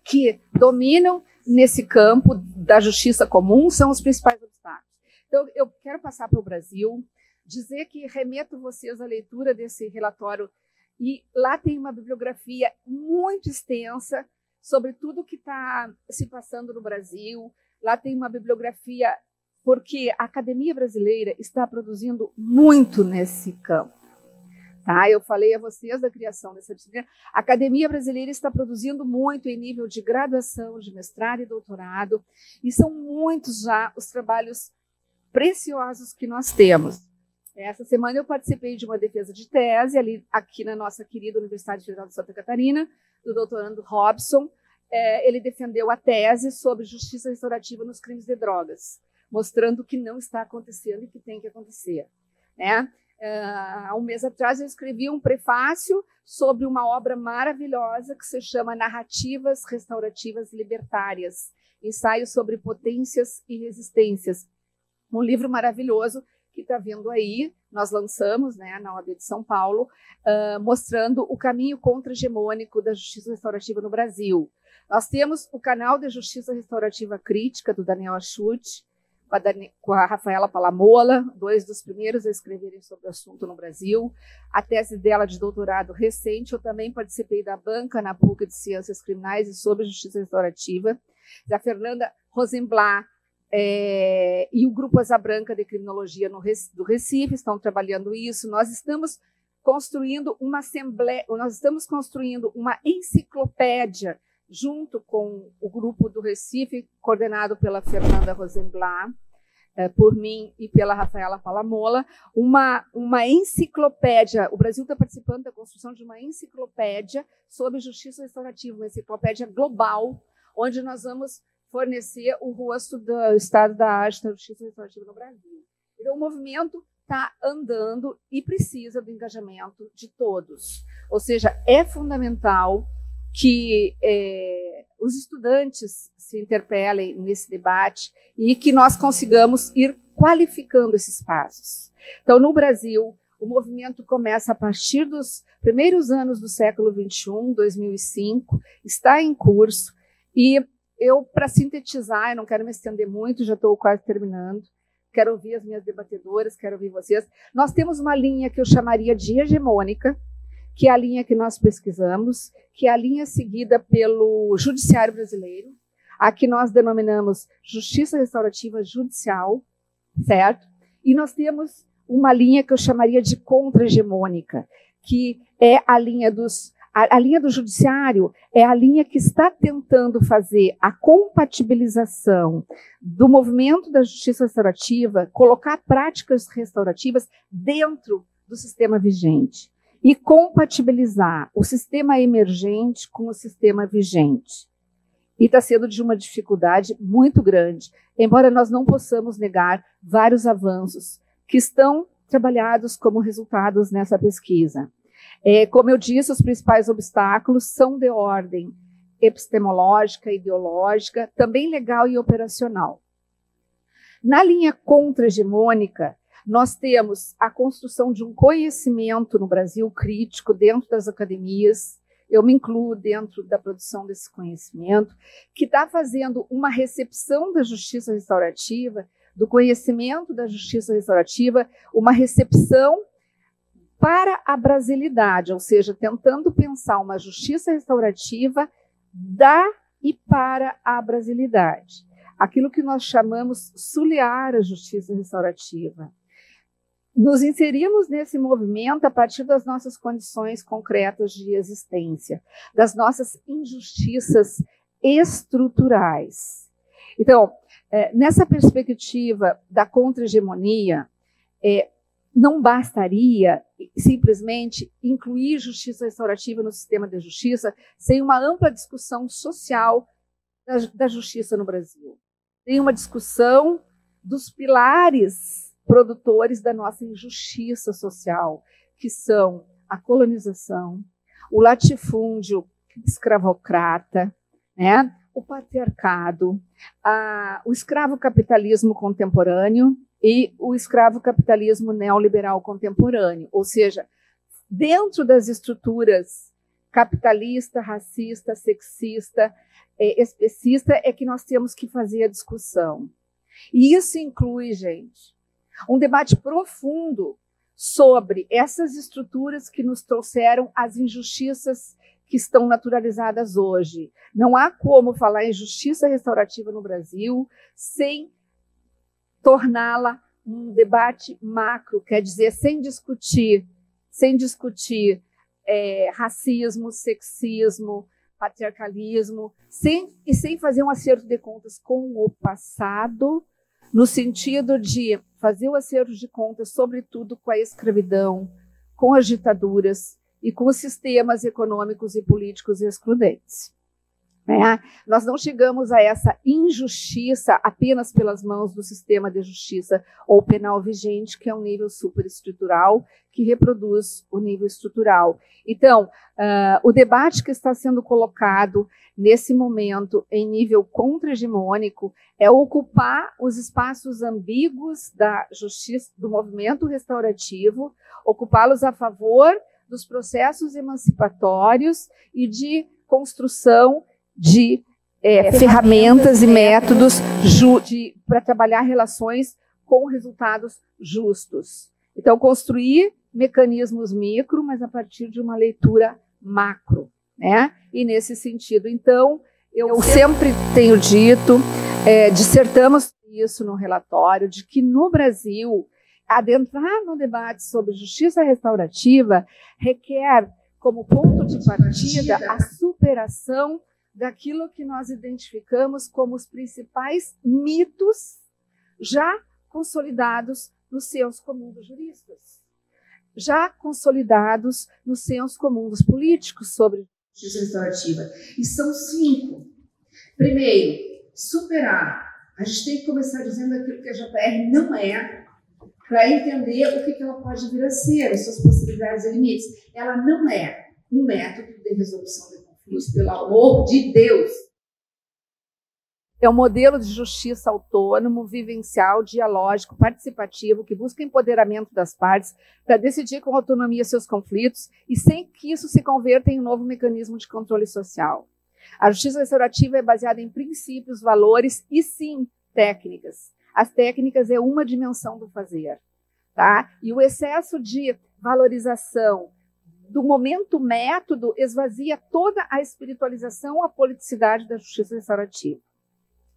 que dominam nesse campo da justiça comum são os principais obstáculos. Então, eu quero passar para o Brasil, dizer que remeto vocês à leitura desse relatório, e lá tem uma bibliografia muito extensa sobre tudo o que está se passando no Brasil. Lá tem uma bibliografia porque a academia brasileira está produzindo muito nesse campo. Tá? Eu falei a vocês da criação dessa disciplina. A academia brasileira está produzindo muito em nível de graduação, de mestrado e doutorado, e são muitos já os trabalhos preciosos que nós temos. Essa semana eu participei de uma defesa de tese aqui na nossa querida Universidade Federal de Santa Catarina, do doutorando Robson. Ele defendeu a tese sobre justiça restaurativa nos crimes de drogas, mostrando que não está acontecendo e que tem que acontecer. Né? Há um mês atrás eu escrevi um prefácio sobre uma obra maravilhosa que se chama Narrativas Restaurativas Libertárias, ensaios sobre potências e resistências. Um livro maravilhoso que está vindo aí, nós lançamos, né, na OAB de São Paulo, mostrando o caminho contra-hegemônico da justiça restaurativa no Brasil. Nós temos o canal de Justiça Restaurativa Crítica, do Daniel Achuti, com a Rafaela Palamola, dois dos primeiros a escreverem sobre o assunto no Brasil. A tese dela de doutorado recente, eu também participei da banca na PUC de Ciências Criminais e sobre Justiça Restaurativa. A Fernanda Rosenblatt e o Grupo Asa Branca de Criminologia do Recife estão trabalhando isso. Nós estamos construindo uma assembleia, nós estamos construindo uma enciclopédia junto com o grupo do Recife, coordenado pela Fernanda Rosenblatt, por mim e pela Rafaela Palamola, uma enciclopédia. O Brasil está participando da construção de uma enciclopédia sobre justiça restaurativa, uma enciclopédia global, onde nós vamos fornecer o rosto do estado da arte da justiça restaurativa no Brasil. Então, o movimento está andando e precisa do engajamento de todos. Ou seja, é fundamental que os estudantes se interpelem nesse debate e que nós consigamos ir qualificando esses passos. Então, no Brasil, o movimento começa a partir dos primeiros anos do século XXI, 2005, está em curso, e eu, para sintetizar, eu não quero me estender muito, já estou quase terminando, quero ouvir as minhas debatedoras, quero ouvir vocês. Nós temos uma linha que eu chamaria de hegemônica, que é a linha que nós pesquisamos, que é a linha seguida pelo judiciário brasileiro, a que nós denominamos justiça restaurativa judicial, certo? E nós temos uma linha que eu chamaria de contra-hegemônica, que é a linha do judiciário, é a linha que está tentando fazer a compatibilização do movimento da justiça restaurativa, colocar práticas restaurativas dentro do sistema vigente e compatibilizar o sistema emergente com o sistema vigente. E está sendo de uma dificuldade muito grande, embora nós não possamos negar vários avanços que estão trabalhados como resultados nessa pesquisa. Como eu disse, os principais obstáculos são de ordem epistemológica, ideológica, também legal e operacional. Na linha contra-hegemônica, nós temos a construção de um conhecimento no Brasil crítico dentro das academias, eu me incluo dentro da produção desse conhecimento, que está fazendo uma recepção da justiça restaurativa, do conhecimento da justiça restaurativa, uma recepção para a brasilidade, ou seja, tentando pensar uma justiça restaurativa da e para a brasilidade. aquilo que nós chamamos sulliar a justiça restaurativa. Nos inserimos nesse movimento a partir das nossas condições concretas de existência, das nossas injustiças estruturais. Então, nessa perspectiva da contra-hegemonia, não bastaria simplesmente incluir justiça restaurativa no sistema de justiça sem uma ampla discussão social da justiça no Brasil. Tem uma discussão dos pilares produtores da nossa injustiça social, que são a colonização, o latifúndio escravocrata, né? O patriarcado, o escravocapitalismo contemporâneo e o escravocapitalismo neoliberal contemporâneo. Ou seja, dentro das estruturas capitalista, racista, sexista, especista, é que nós temos que fazer a discussão. E isso inclui, gente, um debate profundo sobre essas estruturas que nos trouxeram as injustiças que estão naturalizadas hoje. Não há como falar em justiça restaurativa no Brasil sem torná-la um debate macro, quer dizer, sem discutir racismo, sexismo, patriarcalismo, sem fazer um acerto de contas com o passado, no sentido de fazer o acerto de contas, sobretudo com a escravidão, com as ditaduras e com os sistemas econômicos e políticos excludentes. Nós não chegamos a essa injustiça apenas pelas mãos do sistema de justiça ou penal vigente, que é um nível superestrutural, que reproduz o nível estrutural. Então, o debate que está sendo colocado nesse momento em nível contra-hegemônico é ocupar os espaços ambíguos da justiça, do movimento restaurativo, ocupá-los a favor dos processos emancipatórios e de construção de ferramentas e métodos para trabalhar relações com resultados justos. Então, construir mecanismos micro, mas a partir de uma leitura macro, né? E nesse sentido, então, eu sempre tenho dito, dissertamos isso no relatório, de que no Brasil, adentrar no debate sobre justiça restaurativa requer, como ponto de partida, a superação daquilo que nós identificamos como os principais mitos já consolidados no senso comum dos juristas, já consolidados no senso comum dos políticos sobre justiça restaurativa. E são 5. Primeiro, superar. A gente tem que começar dizendo aquilo que a JR não é, para entender o que ela pode vir a ser, as suas possibilidades e limites. Ela não é um método de resolução de conflitos, pelo amor de Deus. É um modelo de justiça autônomo, vivencial, dialógico, participativo, que busca empoderamento das partes para decidir com autonomia seus conflitos e sem que isso se converta em um novo mecanismo de controle social. A justiça restaurativa é baseada em princípios, valores e, sim, técnicas. As técnicas é uma dimensão do fazer, tá? E o excesso de valorização do momento método esvazia toda a espiritualização, a politicidade da justiça restaurativa.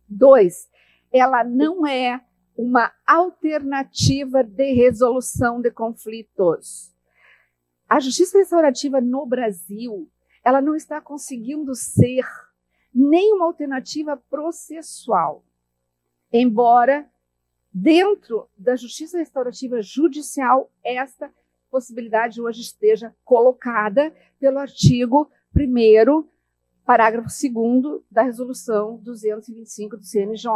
2, ela não é uma alternativa de resolução de conflitos. A justiça restaurativa no Brasil, ela não está conseguindo ser nem uma alternativa processual, embora dentro da justiça restaurativa judicial esta possibilidade hoje esteja colocada pelo artigo 1º, parágrafo 2º da resolução 225 do CNJ.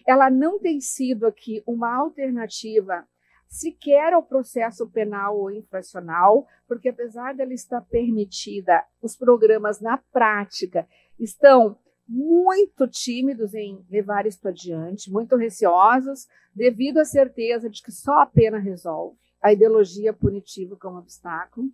Ela não tem sido aqui uma alternativa sequer ao processo penal ou infracional, porque apesar dela estar permitida, os programas na prática estão muito tímidos em levar isso adiante, muito receosos, devido à certeza de que só a pena resolve, a ideologia punitiva como obstáculo.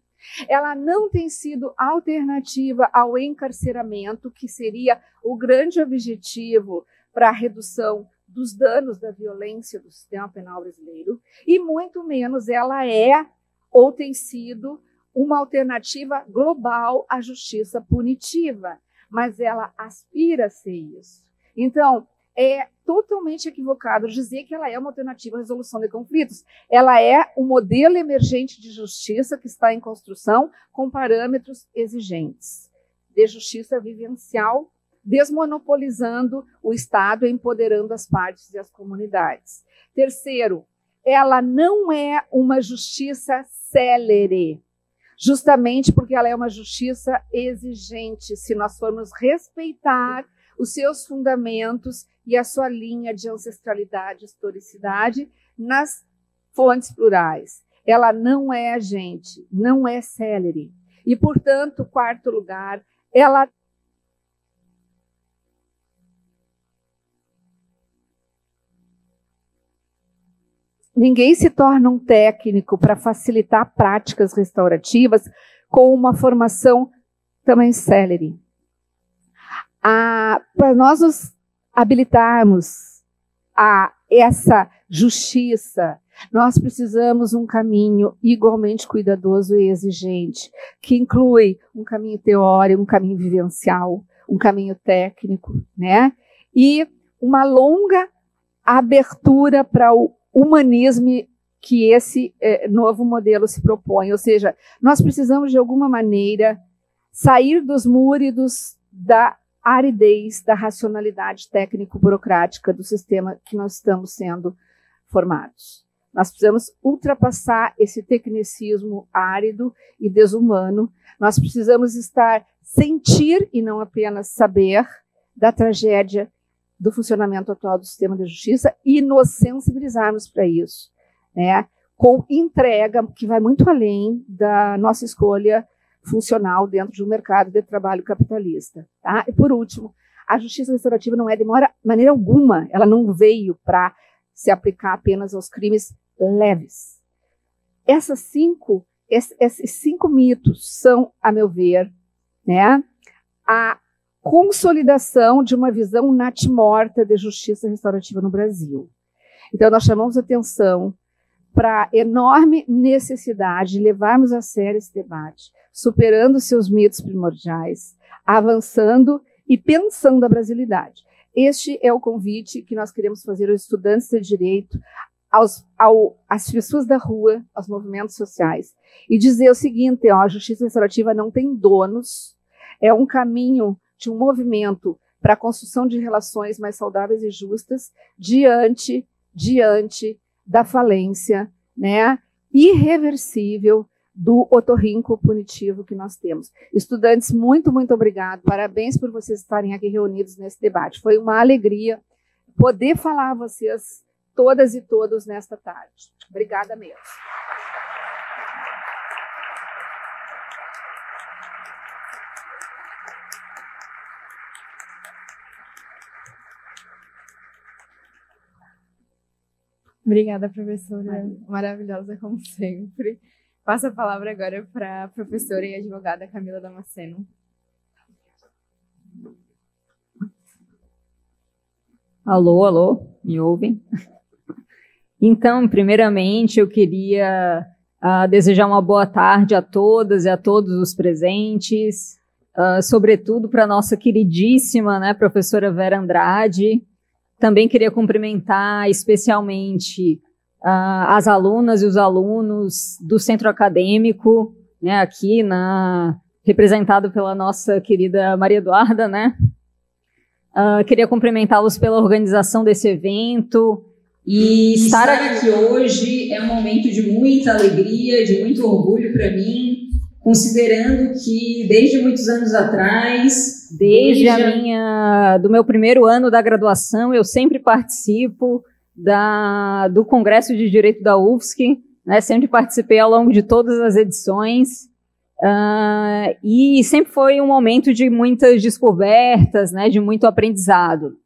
Ela não tem sido alternativa ao encarceramento, que seria o grande objetivo para a redução dos danos da violência do sistema penal brasileiro, e muito menos ela é ou tem sido uma alternativa global à justiça punitiva, mas ela aspira a ser isso. Então, é totalmente equivocado dizer que ela é uma alternativa à resolução de conflitos. Ela é um modelo emergente de justiça que está em construção com parâmetros exigentes de justiça vivencial, desmonopolizando o Estado e empoderando as partes e as comunidades. Terceiro, ela não é uma justiça célere, justamente porque ela é uma justiça exigente, se nós formos respeitar os seus fundamentos e a sua linha de ancestralidade e historicidade nas fontes plurais. Ela não é agente, não é célere. E, portanto, quarto lugar, ela ninguém se torna um técnico para facilitar práticas restaurativas com uma formação também célere. Para nós nos habilitarmos a essa justiça, nós precisamos um caminho igualmente cuidadoso e exigente, que inclui um caminho teórico, um caminho vivencial, um caminho técnico, né? E uma longa abertura para o humanismo que esse novo modelo se propõe. Ou seja, nós precisamos, de alguma maneira, sair dos múridos da aridez, da racionalidade técnico-burocrática do sistema que nós estamos sendo formados. Nós precisamos ultrapassar esse tecnicismo árido e desumano. Nós precisamos sentir e não apenas saber da tragédia do funcionamento atual do sistema de justiça e nos sensibilizarmos para isso, né? Com entrega que vai muito além da nossa escolha funcional dentro de um mercado de trabalho capitalista. Tá? E, por último, a justiça restaurativa não é de maneira alguma, ela não veio para se aplicar apenas aos crimes leves. Esses cinco mitos são, a meu ver, né, a consolidação de uma visão natimorta de justiça restaurativa no Brasil. Então, nós chamamos atenção para a enorme necessidade de levarmos a sério esse debate, superando seus mitos primordiais, avançando e pensando a brasilidade. Este é o convite que nós queremos fazer aos estudantes de direito, às pessoas da rua, aos movimentos sociais, e dizer o seguinte: a justiça restaurativa não tem donos, é um caminho de um movimento para a construção de relações mais saudáveis e justas diante da falência, né, irreversível do otorrinco punitivo que nós temos. Estudantes, muito, muito obrigado. Parabéns por vocês estarem aqui reunidos nesse debate. Foi uma alegria poder falar a vocês, todas e todos, nesta tarde. Obrigada mesmo. Obrigada, professora. Maravilhosa, como sempre. Passo a palavra agora para a professora e advogada Camila Damasceno. Alô, alô, me ouvem? Então, primeiramente, eu queria desejar uma boa tarde a todas e a todos os presentes, sobretudo para a nossa queridíssima, né, professora Vera Andrade. Também queria cumprimentar especialmente as alunas e os alunos do Centro Acadêmico, né, aqui representado pela nossa querida Maria Eduarda, né? Queria cumprimentá-los pela organização desse evento, e estar aqui hoje é um momento de muita alegria, de muito orgulho para mim, considerando que desde muitos anos atrás, desde do meu primeiro ano da graduação, eu sempre participo do Congresso de Direito da UFSC, né, sempre participei ao longo de todas as edições, e sempre foi um momento de muitas descobertas, né, de muito aprendizado.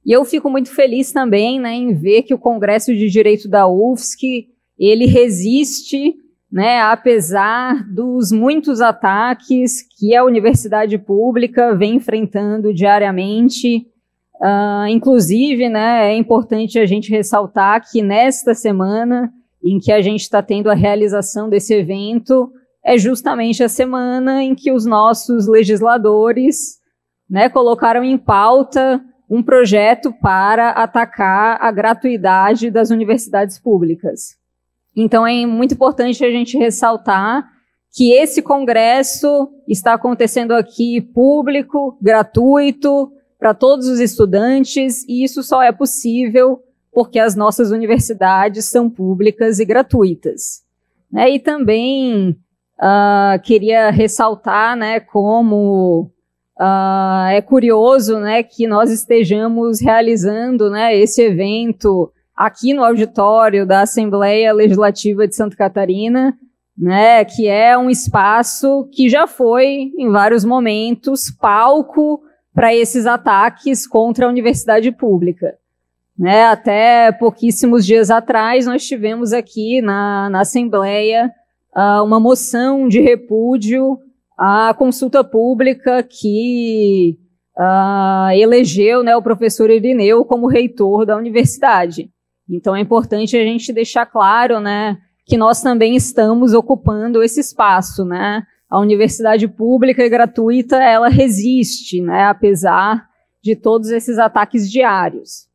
E eu fico muito feliz também, né, em ver que o Congresso de Direito da UFSC, ele resiste, né, apesar dos muitos ataques que a universidade pública vem enfrentando diariamente. Inclusive, né, é importante a gente ressaltar que nesta semana em que a gente está tendo a realização desse evento, é justamente a semana em que os nossos legisladores, né, colocaram em pauta um projeto para atacar a gratuidade das universidades públicas. Então, é muito importante a gente ressaltar que esse congresso está acontecendo aqui público, gratuito, para todos os estudantes, e isso só é possível porque as nossas universidades são públicas e gratuitas. E também queria ressaltar, como é curioso, que nós estejamos realizando, esse evento aqui no auditório da Assembleia Legislativa de Santa Catarina, que é um espaço que já foi, em vários momentos, palco para esses ataques contra a universidade pública. Até pouquíssimos dias atrás, nós tivemos aqui na Assembleia uma moção de repúdio à consulta pública que elegeu o professor Irineu como reitor da universidade. Então, é importante a gente deixar claro, que nós também estamos ocupando esse espaço, A universidade pública e gratuita, ela resiste, apesar de todos esses ataques diários.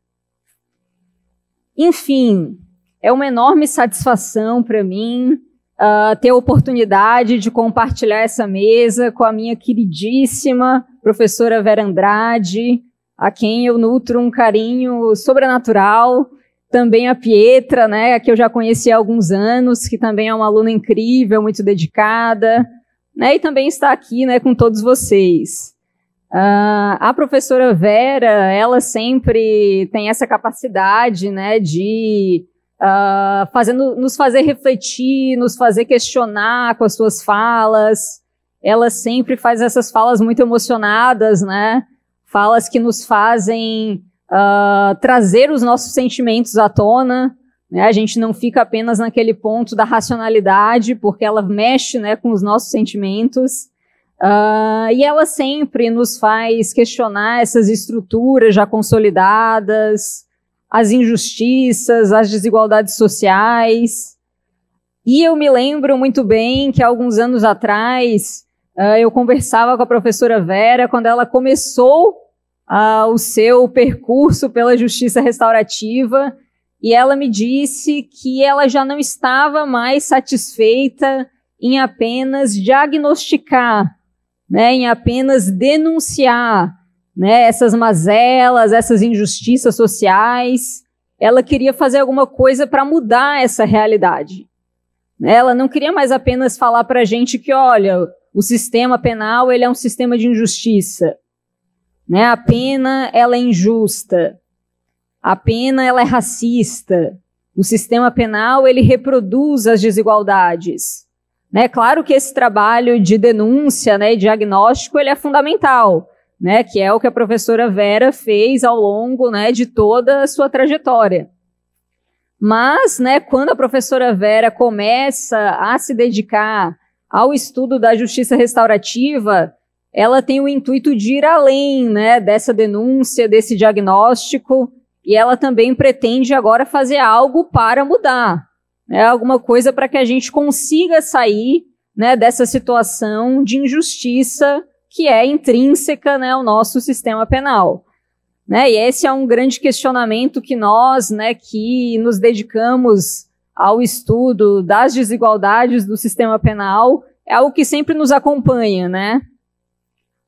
Enfim, é uma enorme satisfação para mim ter a oportunidade de compartilhar essa mesa com a minha queridíssima professora Vera Andrade, a quem eu nutro um carinho sobrenatural. Também a Pietra, a que eu já conheci há alguns anos, que também é uma aluna incrível, muito dedicada, e também está aqui, com todos vocês. A professora Vera, ela sempre tem essa capacidade, de nos fazer refletir, nos fazer questionar com as suas falas. Ela sempre faz essas falas muito emocionadas, falas que nos fazem trazer os nossos sentimentos à tona, a gente não fica apenas naquele ponto da racionalidade, porque ela mexe, com os nossos sentimentos, e ela sempre nos faz questionar essas estruturas já consolidadas, as injustiças, as desigualdades sociais. E eu me lembro muito bem que, alguns anos atrás, eu conversava com a professora Vera quando ela começou o seu percurso pela justiça restaurativa, e ela me disse que ela já não estava mais satisfeita em apenas diagnosticar, em apenas denunciar, essas mazelas, essas injustiças sociais. Ela queria fazer alguma coisa para mudar essa realidade. Ela não queria mais apenas falar para a gente que, olha, o sistema penal ele é um sistema de injustiça. A pena ela é injusta, a pena ela é racista, o sistema penal ele reproduz as desigualdades. Claro que esse trabalho de denúncia, e diagnóstico ele é fundamental, que é o que a professora Vera fez ao longo, de toda a sua trajetória. Mas, quando a professora Vera começa a se dedicar ao estudo da justiça restaurativa, ela tem o intuito de ir além, dessa denúncia, desse diagnóstico, e ela também pretende agora fazer algo para mudar, alguma coisa para que a gente consiga sair, dessa situação de injustiça que é intrínseca, ao nosso sistema penal. E esse é um grande questionamento que nós, que nos dedicamos ao estudo das desigualdades do sistema penal, é algo que sempre nos acompanha,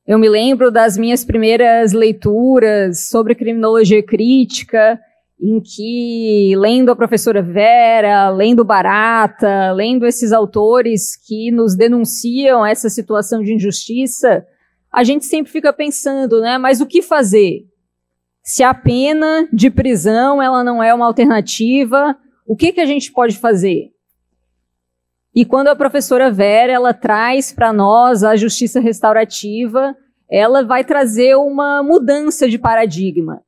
Eu me lembro das minhas primeiras leituras sobre criminologia crítica, em que, lendo a professora Vera, lendo Barata, lendo esses autores que nos denunciam essa situação de injustiça, a gente sempre fica pensando, mas o que fazer? Se a pena de prisão ela não é uma alternativa, o que a gente pode fazer? E quando a professora Vera ela traz para nós a justiça restaurativa, ela vai trazer uma mudança de paradigma,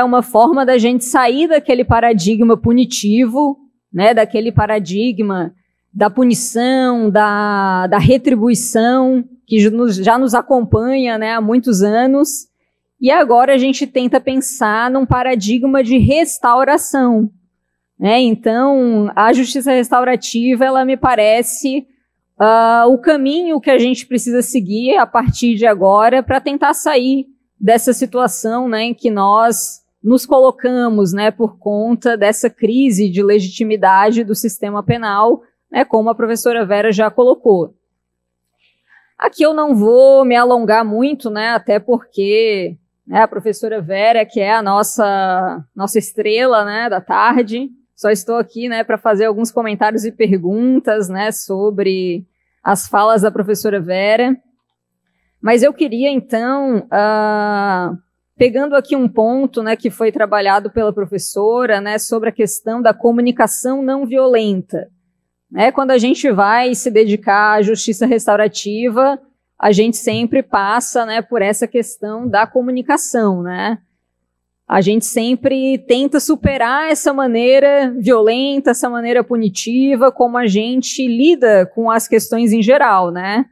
uma forma da gente sair daquele paradigma punitivo, daquele paradigma da punição, da retribuição, que já nos acompanha, há muitos anos, e agora a gente tenta pensar num paradigma de restauração. Então, a justiça restaurativa, ela me parece o caminho que a gente precisa seguir a partir de agora para tentar sair dessa situação, né, em que nós nos colocamos, né, por conta dessa crise de legitimidade do sistema penal, né, como a professora Vera já colocou. Aqui eu não vou me alongar muito, né, até porque, né, a professora Vera, que é a nossa estrela, né, da tarde, só estou aqui, né, para fazer alguns comentários e perguntas, né, sobre as falas da professora Vera. Mas eu queria, então, pegando aqui um ponto, né, que foi trabalhado pela professora, né, sobre a questão da comunicação não violenta. Né, quando a gente vai se dedicar à justiça restaurativa, a gente sempre passa, né, por essa questão da comunicação, né? A gente sempre tenta superar essa maneira violenta, essa maneira punitiva, como a gente lida com as questões em geral, né?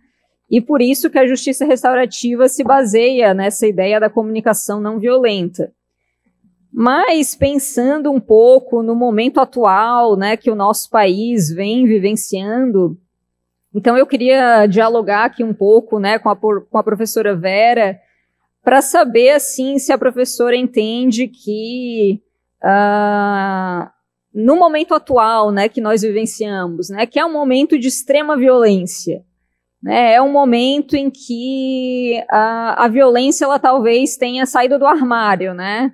E por isso que a justiça restaurativa se baseia nessa ideia da comunicação não violenta. Mas pensando um pouco no momento atual, né, que o nosso país vem vivenciando, então eu queria dialogar aqui um pouco, né, com a professora Vera, para saber, assim, se a professora entende que no momento atual, né, que nós vivenciamos, né, que é um momento de extrema violência, né, é um momento em que a violência, ela talvez tenha saído do armário, né?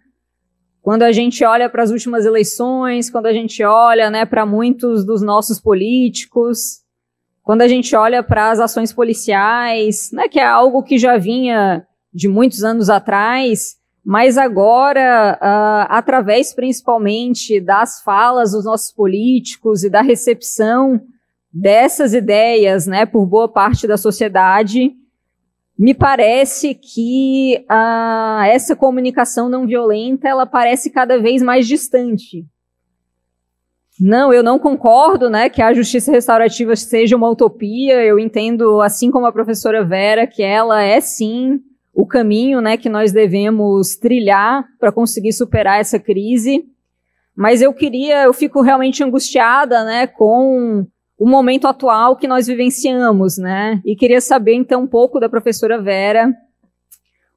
Quando a gente olha para as últimas eleições, quando a gente olha, né, para muitos dos nossos políticos, quando a gente olha para as ações policiais, né, que é algo que já vinha de muitos anos atrás, mas agora, através principalmente das falas dos nossos políticos e da recepção dessas ideias, né, por boa parte da sociedade, me parece que essa comunicação não violenta, ela parece cada vez mais distante. Não, eu não concordo, né, que a justiça restaurativa seja uma utopia. Eu entendo, assim como a professora Vera, que ela é sim o caminho, né, que nós devemos trilhar para conseguir superar essa crise. Mas eu fico realmente angustiada, né, com o momento atual que nós vivenciamos, né? E queria saber, então, um pouco da professora Vera,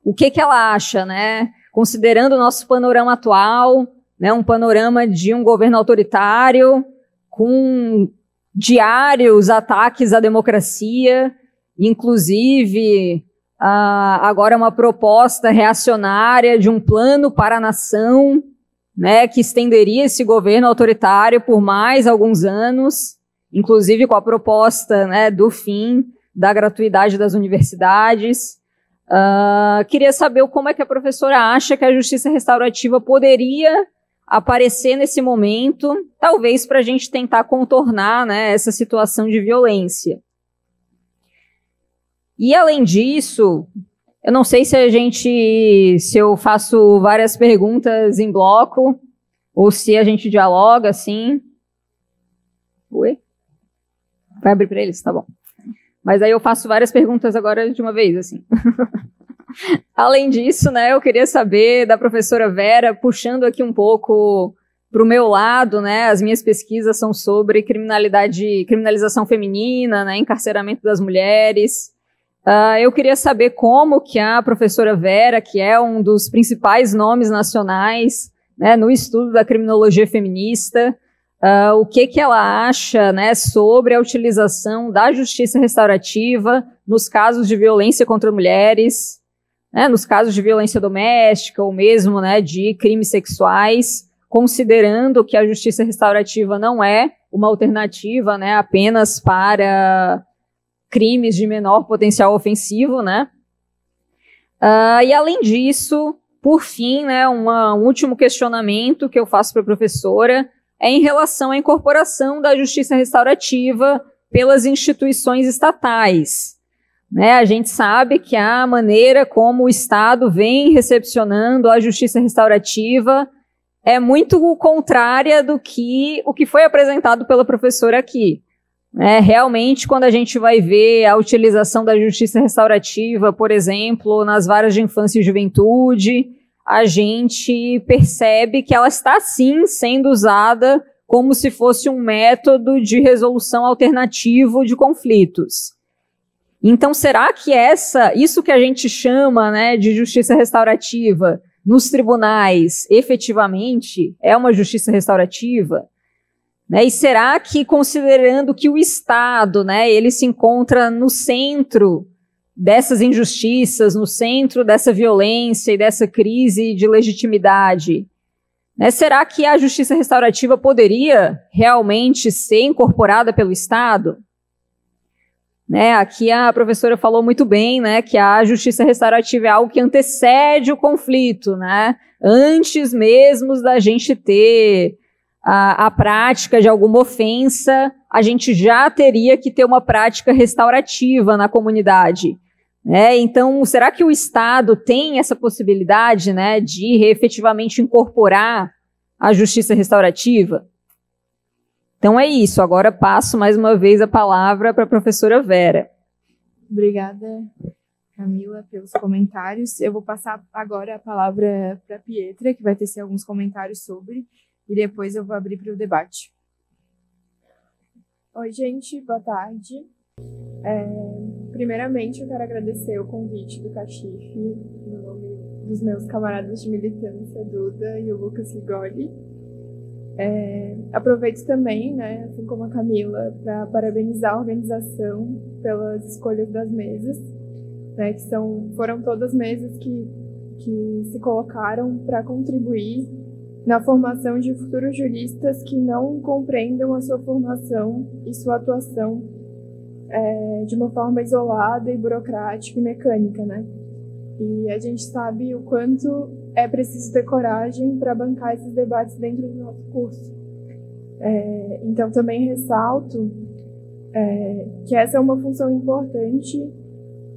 o que ela acha, né? Considerando o nosso panorama atual, né, um panorama de um governo autoritário, com diários ataques à democracia, inclusive agora uma proposta reacionária de um plano para a nação, né, que estenderia esse governo autoritário por mais alguns anos, inclusive com a proposta, né, do fim da gratuidade das universidades. Queria saber como é que a professora acha que a justiça restaurativa poderia aparecer nesse momento, talvez para a gente tentar contornar, né, essa situação de violência. E além disso, eu não sei se eu faço várias perguntas em bloco, ou se a gente dialoga assim. Oi? Vai abrir para eles? Tá bom. Mas aí eu faço várias perguntas agora de uma vez, assim. Além disso, né, eu queria saber da professora Vera, puxando aqui um pouco para o meu lado, né, as minhas pesquisas são sobre criminalização feminina, né, encarceramento das mulheres. Eu queria saber como que a professora Vera, que é um dos principais nomes nacionais, né, no estudo da criminologia feminista, o que ela acha, né, sobre a utilização da justiça restaurativa nos casos de violência contra mulheres, né, nos casos de violência doméstica ou mesmo, né, de crimes sexuais, considerando que a justiça restaurativa não é uma alternativa, né, apenas para crimes de menor potencial ofensivo, né? E além disso, por fim, né, um último questionamento que eu faço para a professora é em relação à incorporação da justiça restaurativa pelas instituições estatais. Né, a gente sabe que a maneira como o Estado vem recepcionando a justiça restaurativa é muito contrária do que o que foi apresentado pela professora aqui. Realmente, quando a gente vai ver a utilização da justiça restaurativa, por exemplo, nas varas de infância e juventude, a gente percebe que ela está, sim, sendo usada como se fosse um método de resolução alternativo de conflitos. Então, será que isso que a gente chama, né, de justiça restaurativa nos tribunais, efetivamente, é uma justiça restaurativa? Né? E será que, considerando que o Estado, né, ele se encontra no centro dessas injustiças, no centro dessa violência e dessa crise de legitimidade, né, será que a justiça restaurativa poderia realmente ser incorporada pelo Estado? Né, aqui a professora falou muito bem, né, que a justiça restaurativa é algo que antecede o conflito, né, antes mesmo da gente ter a prática de alguma ofensa, a gente já teria que ter uma prática restaurativa na comunidade. Né? Então, será que o Estado tem essa possibilidade, né, de efetivamente incorporar a justiça restaurativa? Então é isso, agora passo mais uma vez a palavra para a professora Vera. Obrigada, Camila, pelos comentários. Eu vou passar agora a palavra para a Pietra, que vai tecer alguns comentários sobre, e depois eu vou abrir para o debate. Oi, gente, boa tarde. Primeiramente, eu quero agradecer o convite do CACHIF, no nome dos meus camaradas de militância, Duda e o Lucas Rigoli. Aproveito também, né, assim como a Camila, para parabenizar a organização pelas escolhas das mesas, né, que foram todas mesas que se colocaram para contribuir na formação de futuros juristas que não compreendam a sua formação e sua atuação de uma forma isolada e burocrática e mecânica, né? E a gente sabe o quanto é preciso ter coragem para bancar esses debates dentro do nosso curso. Então, também ressalto que essa é uma função importante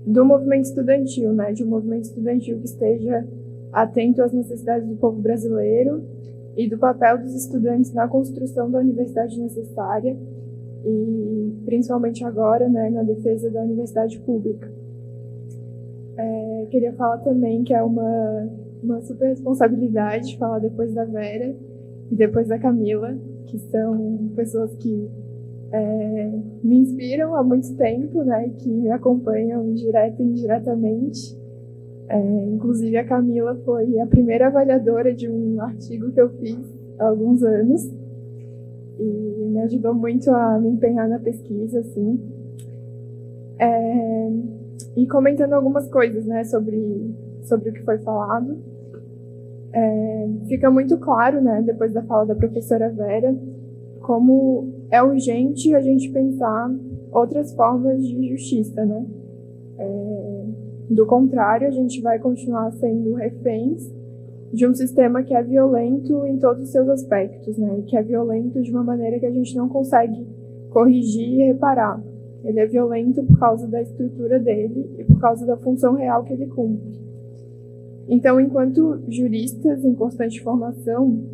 do movimento estudantil, né? De um movimento estudantil que esteja atento às necessidades do povo brasileiro e do papel dos estudantes na construção da universidade necessária e, principalmente agora, né, na defesa da universidade pública. Queria falar também que é uma super responsabilidade falar depois da Vera e depois da Camila, que são pessoas que me inspiram há muito tempo, né, que me acompanham direta e indiretamente. Inclusive, a Camila foi a primeira avaliadora de um artigo que eu fiz há alguns anos e me ajudou muito a me empenhar na pesquisa, assim. E comentando algumas coisas, né, sobre o que foi falado, fica muito claro, né, depois da fala da professora Vera, como é urgente a gente pensar outras formas de justiça, né? Do contrário, a gente vai continuar sendo reféns de um sistema que é violento em todos os seus aspectos, né? E que é violento de uma maneira que a gente não consegue corrigir e reparar. Ele é violento por causa da estrutura dele e por causa da função real que ele cumpre. Então, enquanto juristas em constante formação,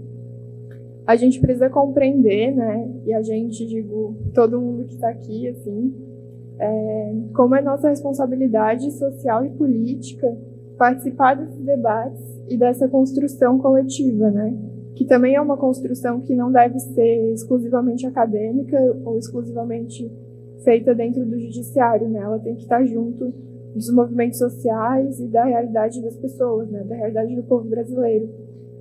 a gente precisa compreender, né? E a gente, digo, todo mundo que está aqui, assim, como é nossa responsabilidade social e política participar desses debates e dessa construção coletiva, né? Que também é uma construção que não deve ser exclusivamente acadêmica ou exclusivamente feita dentro do judiciário, né? Ela tem que estar junto dos movimentos sociais e da realidade das pessoas, né? Da realidade do povo brasileiro,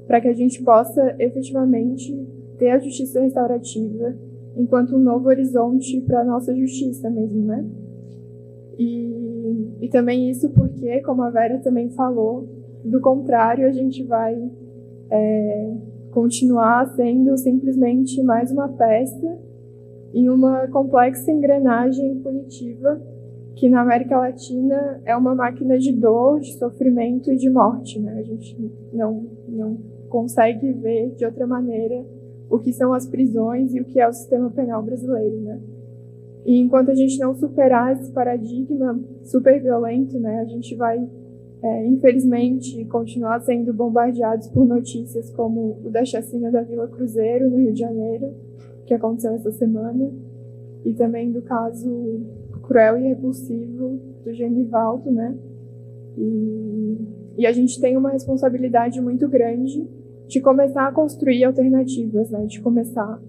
para que a gente possa efetivamente ter a justiça restaurativa enquanto um novo horizonte para a nossa justiça mesmo, né? E também isso porque, como a Vera também falou, do contrário, a gente vai continuar sendo simplesmente mais uma peça em uma complexa engrenagem punitiva que na América Latina é uma máquina de dor, de sofrimento e de morte, né? A gente não consegue ver de outra maneira o que são as prisões e o que é o sistema penal brasileiro, né? E enquanto a gente não superar esse paradigma super violento, né, a gente vai, infelizmente, continuar sendo bombardeados por notícias como o da chacina da Vila Cruzeiro, no Rio de Janeiro, que aconteceu essa semana, e também do caso cruel e repulsivo do Genivaldo, né? E a gente tem uma responsabilidade muito grande de começar a construir alternativas, né? De começar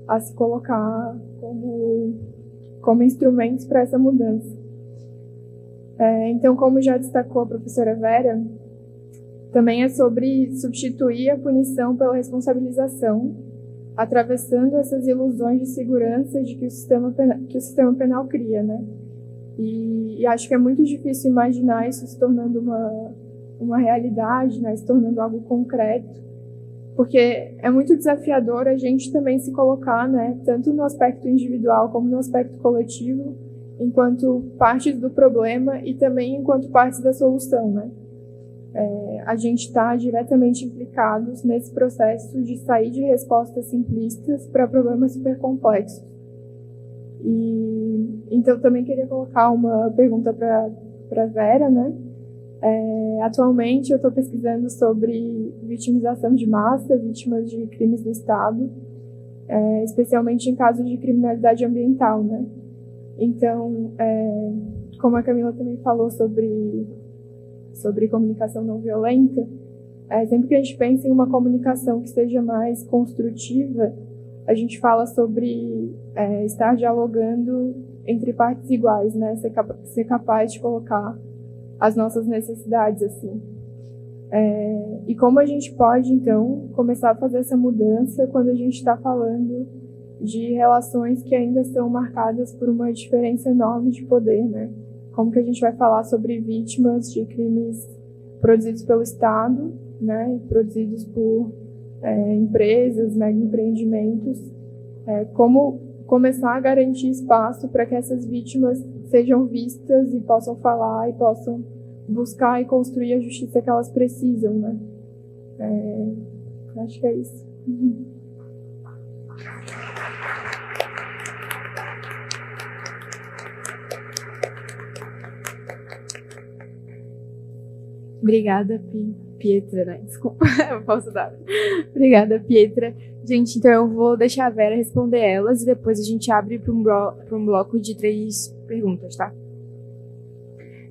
a se colocar como instrumentos para essa mudança. Então, como já destacou a professora Vera, também é sobre substituir a punição pela responsabilização, atravessando essas ilusões de segurança de que o sistema penal cria, né? E acho que é muito difícil imaginar isso se tornando uma realidade, né? Se tornando algo concreto, porque é muito desafiador a gente também se colocar, né? Tanto no aspecto individual como no aspecto coletivo, enquanto partes do problema e também enquanto partes da solução, né? A gente está diretamente implicados nesse processo de sair de respostas simplistas para problemas super complexos. E então também queria colocar uma pergunta para Vera, né? Atualmente eu estou pesquisando sobre vitimização de massa, vítimas de crimes do Estado, especialmente em casos de criminalidade ambiental, né? Então, como a Camila também falou sobre comunicação não violenta, sempre que a gente pensa em uma comunicação que seja mais construtiva, a gente fala sobre estar dialogando entre partes iguais, né? Ser capaz de colocar as nossas necessidades, assim. E como a gente pode, então, começar a fazer essa mudança quando a gente está falando de relações que ainda são marcadas por uma diferença enorme de poder, né? Como que a gente vai falar sobre vítimas de crimes produzidos pelo Estado, né, produzidos por empresas, mega empreendimentos, como começar a garantir espaço para que essas vítimas sejam vistas e possam falar e possam buscar e construir a justiça que elas precisam, né? Acho que é isso. Obrigada, Pietra, né? Desculpa, eu posso dar. Obrigada, Pietra. Gente, então eu vou deixar a Vera responder elas e depois a gente abre para um bloco de 3 perguntas, tá?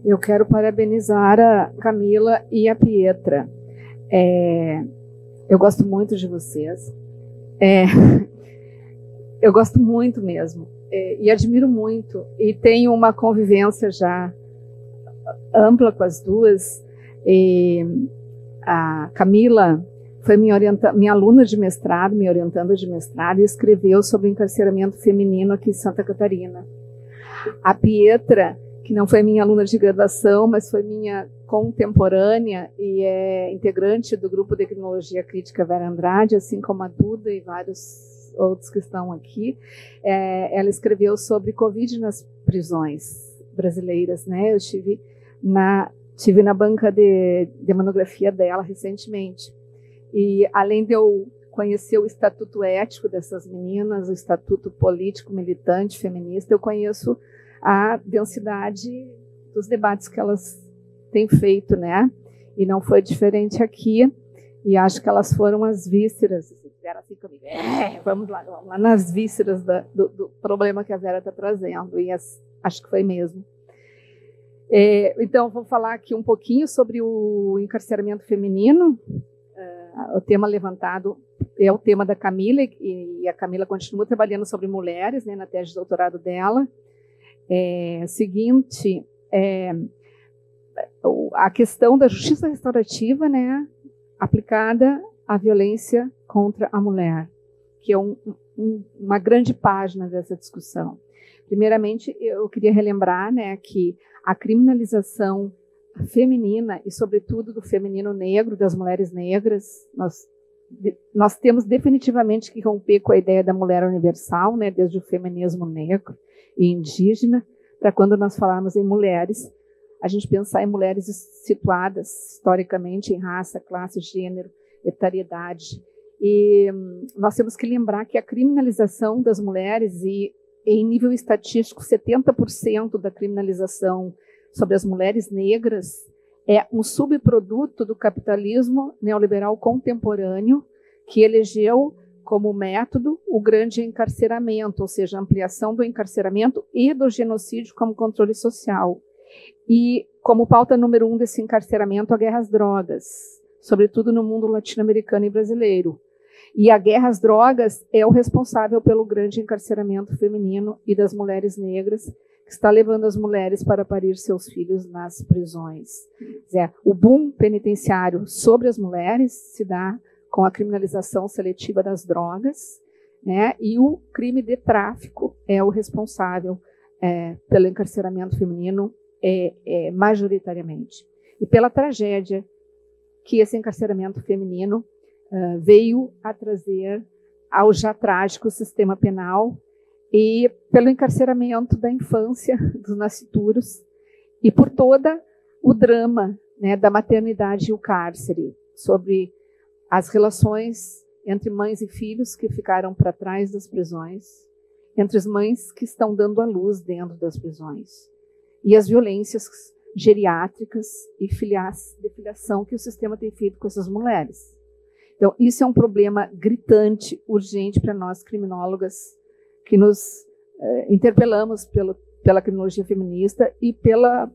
Eu quero parabenizar a Camila e a Pietra. Eu gosto muito de vocês. Eu gosto muito mesmo. E admiro muito. E tenho uma convivência já ampla com as duas. A Camila foi minha aluna de mestrado, minha orientanda de mestrado, e escreveu sobre o encarceramento feminino aqui em Santa Catarina. A Pietra, que não foi minha aluna de graduação, mas foi minha contemporânea e é integrante do grupo de criminologia crítica Vera Andrade, assim como a Duda e vários outros que estão aqui. Ela escreveu sobre Covid nas prisões brasileiras, né? Eu estive na banca de monografia dela recentemente. E além de eu conhecer o estatuto ético dessas meninas, o estatuto político, militante, feminista, eu conheço a densidade dos debates que elas têm feito, né? E não foi diferente aqui. E acho que elas foram as vísceras. Vera, assim comigo. Vamos lá nas vísceras do problema que a Vera está trazendo. E acho que foi mesmo. Então, vou falar aqui um pouquinho sobre o encarceramento feminino. O tema levantado é o tema da Camila, e a Camila continua trabalhando sobre mulheres, né, na tese de doutorado dela. Seguinte, a questão da justiça restaurativa, né, aplicada à violência contra a mulher, que é uma grande página dessa discussão. Primeiramente, eu queria relembrar, né, que a criminalização feminina e, sobretudo, do feminino negro, das mulheres negras, nós temos definitivamente que romper com a ideia da mulher universal, né, desde o feminismo negro e indígena, para quando nós falarmos em mulheres, a gente pensar em mulheres situadas historicamente em raça, classe, gênero, etariedade. E nós temos que lembrar que a criminalização das mulheres em nível estatístico, 70% da criminalização sobre as mulheres negras é um subproduto do capitalismo neoliberal contemporâneo, que elegeu como método o grande encarceramento, ou seja, a ampliação do encarceramento e do genocídio como controle social. E como pauta número 1 desse encarceramento, a guerra às drogas, sobretudo no mundo latino-americano e brasileiro. E a guerra às drogas é o responsável pelo grande encarceramento feminino e das mulheres negras, que está levando as mulheres para parir seus filhos nas prisões. O boom penitenciário sobre as mulheres se dá com a criminalização seletiva das drogas, né? E o crime de tráfico é o responsável pelo encarceramento feminino majoritariamente. E pela tragédia que esse encarceramento feminino veio a trazer ao já trágico sistema penal, e pelo encarceramento da infância, dos nascituros, e por toda o drama, né, da maternidade e o cárcere, sobre as relações entre mães e filhos que ficaram para trás das prisões, entre as mães que estão dando à luz dentro das prisões, e as violências geriátricas e de filiação que o sistema tem feito com essas mulheres. Então, isso é um problema gritante, urgente para nós criminólogas, que nos interpelamos pela criminologia feminista e pela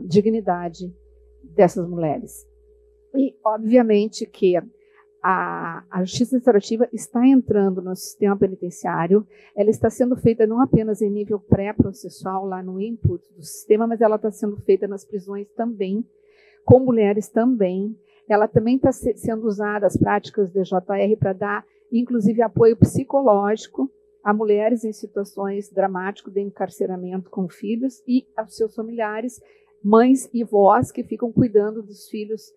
dignidade dessas mulheres. E, obviamente, que a justiça restaurativa está entrando no sistema penitenciário, ela está sendo feita não apenas em nível pré-processual, lá no input do sistema, mas ela está sendo feita nas prisões também, com mulheres também. Ela também está sendo usada, as práticas de JR, para dar, inclusive, apoio psicológico a mulheres em situações dramáticas de encarceramento com filhos e aos seus familiares, mães e vós que ficam cuidando dos filhos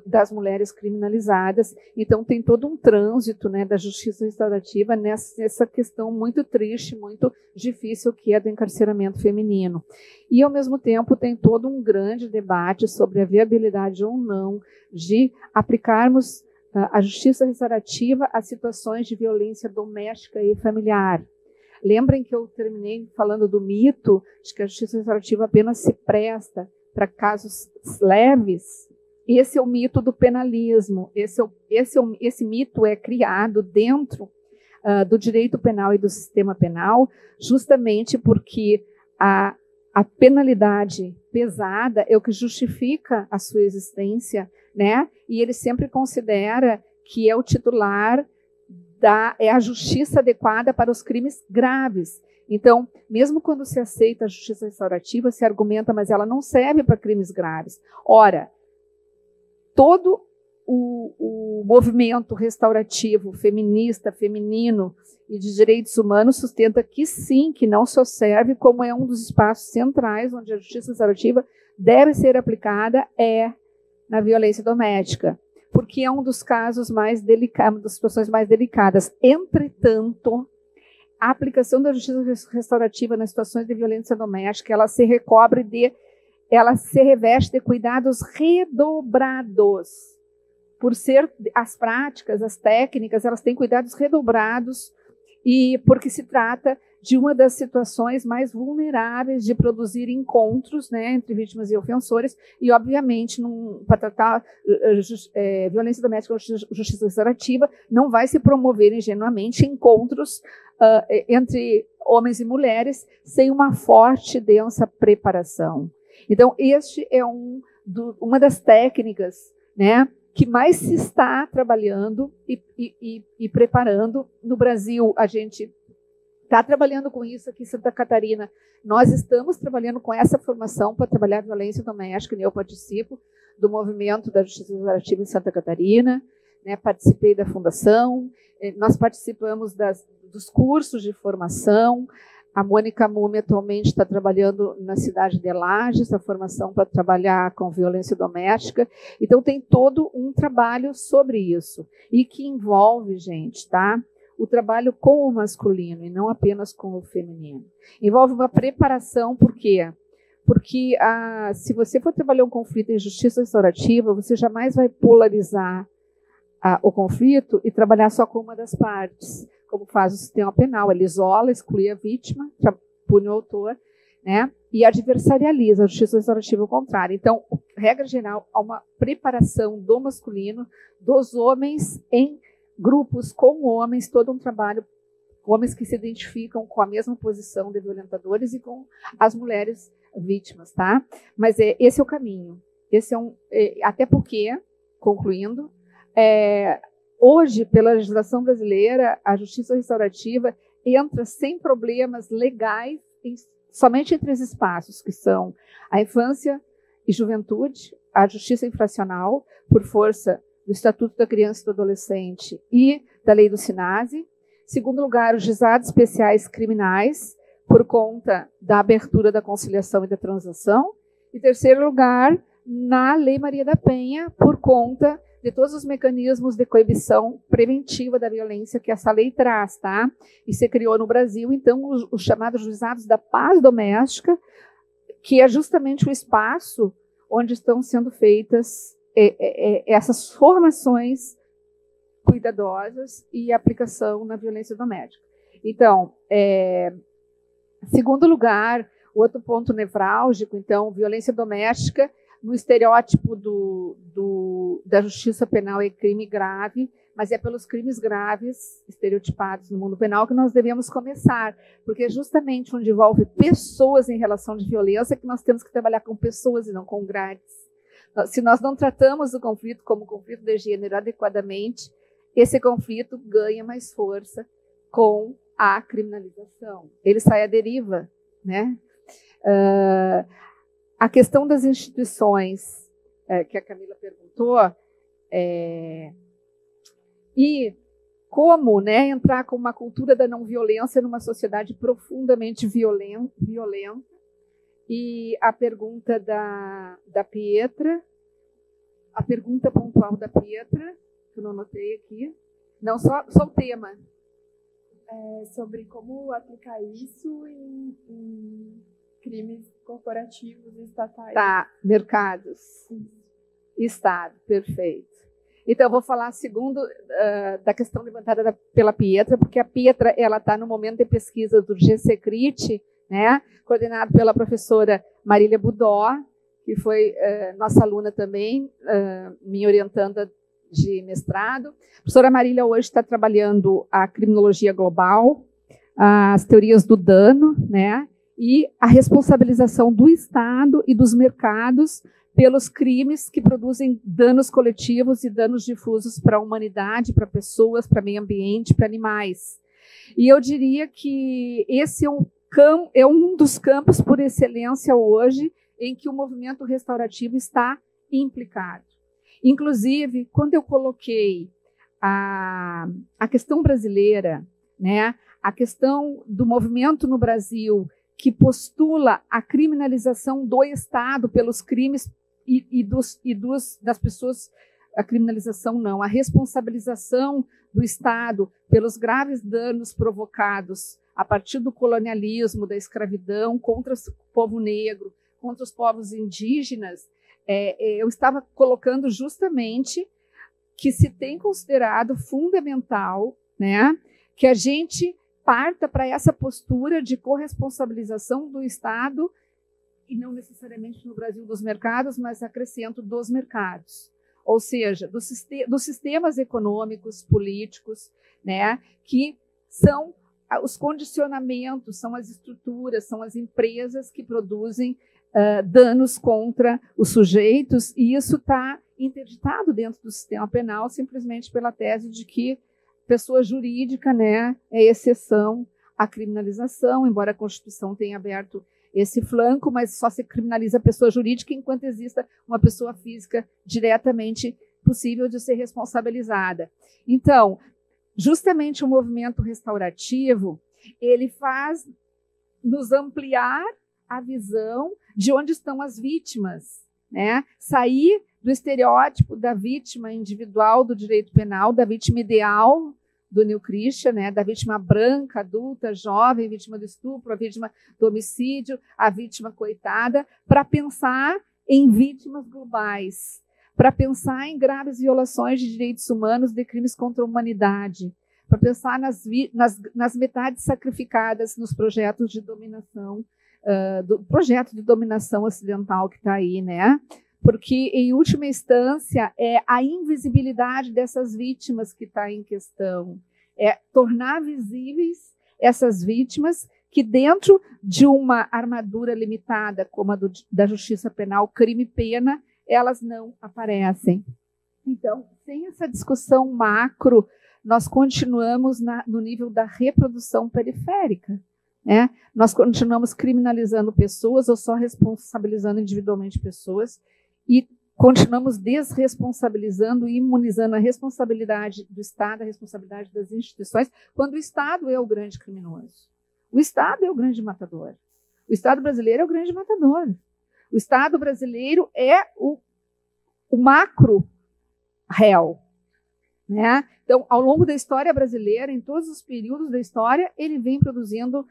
das mulheres criminalizadas. Então, tem todo um trânsito, né, da justiça restaurativa nessa questão muito triste, muito difícil, que é do encarceramento feminino. E, ao mesmo tempo, tem todo um grande debate sobre a viabilidade ou não de aplicarmos a justiça restaurativa a situações de violência doméstica e familiar. Lembrem que eu terminei falando do mito de que a justiça restaurativa apenas se presta para casos leves. Esse é o mito do penalismo. Esse mito é criado dentro do direito penal e do sistema penal, justamente porque a penalidade pesada é o que justifica a sua existência, né? E ele sempre considera que é o titular é a justiça adequada para os crimes graves. Então, mesmo quando se aceita a justiça restaurativa, se argumenta, mas ela não serve para crimes graves. Ora, todo o movimento restaurativo, feminista, feminino e de direitos humanos sustenta que sim, que não só serve, como é um dos espaços centrais onde a justiça restaurativa deve ser aplicada, na violência doméstica, porque é um dos casos mais delicados, uma das situações mais delicadas. Entretanto, a aplicação da justiça restaurativa nas situações de violência doméstica, ela se reveste de cuidados redobrados. Por ser as práticas, as técnicas, elas têm cuidados redobrados, e porque se trata de uma das situações mais vulneráveis de produzir encontros, né, entre vítimas e ofensores, e, obviamente, para tratar violência doméstica ou justiça restaurativa, não vai se promover ingenuamente encontros entre homens e mulheres sem uma forte e densa preparação. Então, este é uma das técnicas, né, que mais se está trabalhando e preparando. No Brasil, a gente está trabalhando com isso aqui em Santa Catarina. Nós estamos trabalhando com essa formação para trabalhar violência doméstica, e eu participo do movimento da Justiça Restaurativa em Santa Catarina, né, participei da fundação, nós participamos dos cursos de formação. A Mônica Mume atualmente está trabalhando na cidade de Lages, a formação para trabalhar com violência doméstica. Então, tem todo um trabalho sobre isso, e que envolve, gente, tá? O trabalho com o masculino e não apenas com o feminino. Envolve uma preparação, por quê? Porque se você for trabalhar um conflito em justiça restaurativa, você jamais vai polarizar o conflito e trabalhar só com uma das partes, como faz o sistema penal. Ele isola, exclui a vítima, pune o autor, né? E adversarializa. A justiça restaurativa é o contrário. Então, regra geral, há uma preparação do masculino, dos homens em grupos com homens, todo um trabalho, homens que se identificam com a mesma posição de violentadores e com as mulheres vítimas, tá? Mas esse é o caminho. Até porque, concluindo, Hoje, pela legislação brasileira, a justiça restaurativa entra sem problemas legais somente em 3 espaços, que são a infância e juventude, a justiça infracional, por força do Estatuto da Criança e do Adolescente e da Lei do SINASE. Segundo lugar, os juizados especiais criminais, por conta da abertura da conciliação e da transação. E terceiro lugar, na Lei Maria da Penha, por conta de todos os mecanismos de coibição preventiva da violência que essa lei traz, tá? E se criou no Brasil, então, os chamados juizados da paz doméstica, que é justamente o espaço onde estão sendo feitas essas formações cuidadosas e aplicação na violência doméstica. Então, segundo lugar, outro ponto nevrálgico, então, violência doméstica, no estereótipo da justiça penal é crime grave, mas é pelos crimes graves estereotipados no mundo penal que nós devemos começar, porque é justamente onde envolve pessoas em relação de violência que nós temos que trabalhar com pessoas e não com grades. Se nós não tratamos o conflito como conflito de gênero adequadamente, esse conflito ganha mais força com a criminalização. Ele sai à deriva, né? A questão das instituições, que a Camila perguntou, e como, né, entrar com uma cultura da não violência numa sociedade profundamente violenta. E a pergunta da Pietra, a pergunta pontual da Pietra, que eu não anotei aqui, não só o tema. Sobre como aplicar isso em crimes corporativos e estatais. Tá, mercados. Estado, perfeito. Então, eu vou falar segundo da questão levantada pela Pietra, porque a Pietra está no momento de pesquisa do GCCRIT, né, coordenado pela professora Marília Budó, que foi nossa aluna também, me orientando de mestrado. A professora Marília hoje está trabalhando a criminologia global, as teorias do dano, né, e a responsabilização do Estado e dos mercados pelos crimes que produzem danos coletivos e danos difusos para a humanidade, para pessoas, para meio ambiente, para animais. E eu diria que esse é um dos campos por excelência hoje em que o movimento restaurativo está implicado. Inclusive, quando eu coloquei a questão brasileira, né, a questão do movimento no Brasil que postula a criminalização do Estado pelos crimes das pessoas, a criminalização não, a responsabilização do Estado pelos graves danos provocados a partir do colonialismo, da escravidão contra o povo negro, contra os povos indígenas, eu estava colocando justamente que se tem considerado fundamental, né, que a gente parta para essa postura de corresponsabilização do Estado, e não necessariamente no Brasil dos mercados, mas acrescento dos mercados. Ou seja, dos sistemas econômicos, políticos, né, que são os condicionamentos, são as estruturas, são as empresas que produzem danos contra os sujeitos, e isso está interditado dentro do sistema penal simplesmente pela tese de que pessoa jurídica, né, é exceção à criminalização, embora a Constituição tenha aberto esse flanco, mas só se criminaliza a pessoa jurídica enquanto exista uma pessoa física diretamente possível de ser responsabilizada. Então, justamente o movimento restaurativo, ele faz nos ampliar a visão de onde estão as vítimas, né? Sair do estereótipo da vítima individual do direito penal, da vítima ideal do Neil Christian, né, da vítima branca, adulta, jovem, vítima do estupro, a vítima do homicídio, a vítima coitada, para pensar em vítimas globais, para pensar em graves violações de direitos humanos, de crimes contra a humanidade, para pensar nas metades sacrificadas nos projetos de dominação, do projeto de dominação ocidental que está aí, né? Porque, em última instância, é a invisibilidade dessas vítimas que está em questão. É tornar visíveis essas vítimas que, dentro de uma armadura limitada, como a da justiça penal, crime-pena, elas não aparecem. Então, sem essa discussão macro, nós continuamos no nível da reprodução periférica. Né? Nós continuamos criminalizando pessoas ou só responsabilizando individualmente pessoas e continuamos desresponsabilizando e imunizando a responsabilidade do Estado, a responsabilidade das instituições, quando o Estado é o grande criminoso. O Estado é o grande matador. O Estado brasileiro é o grande matador. O Estado brasileiro é o macro réu. Né? Então, ao longo da história brasileira, em todos os períodos da história, ele vem produzindo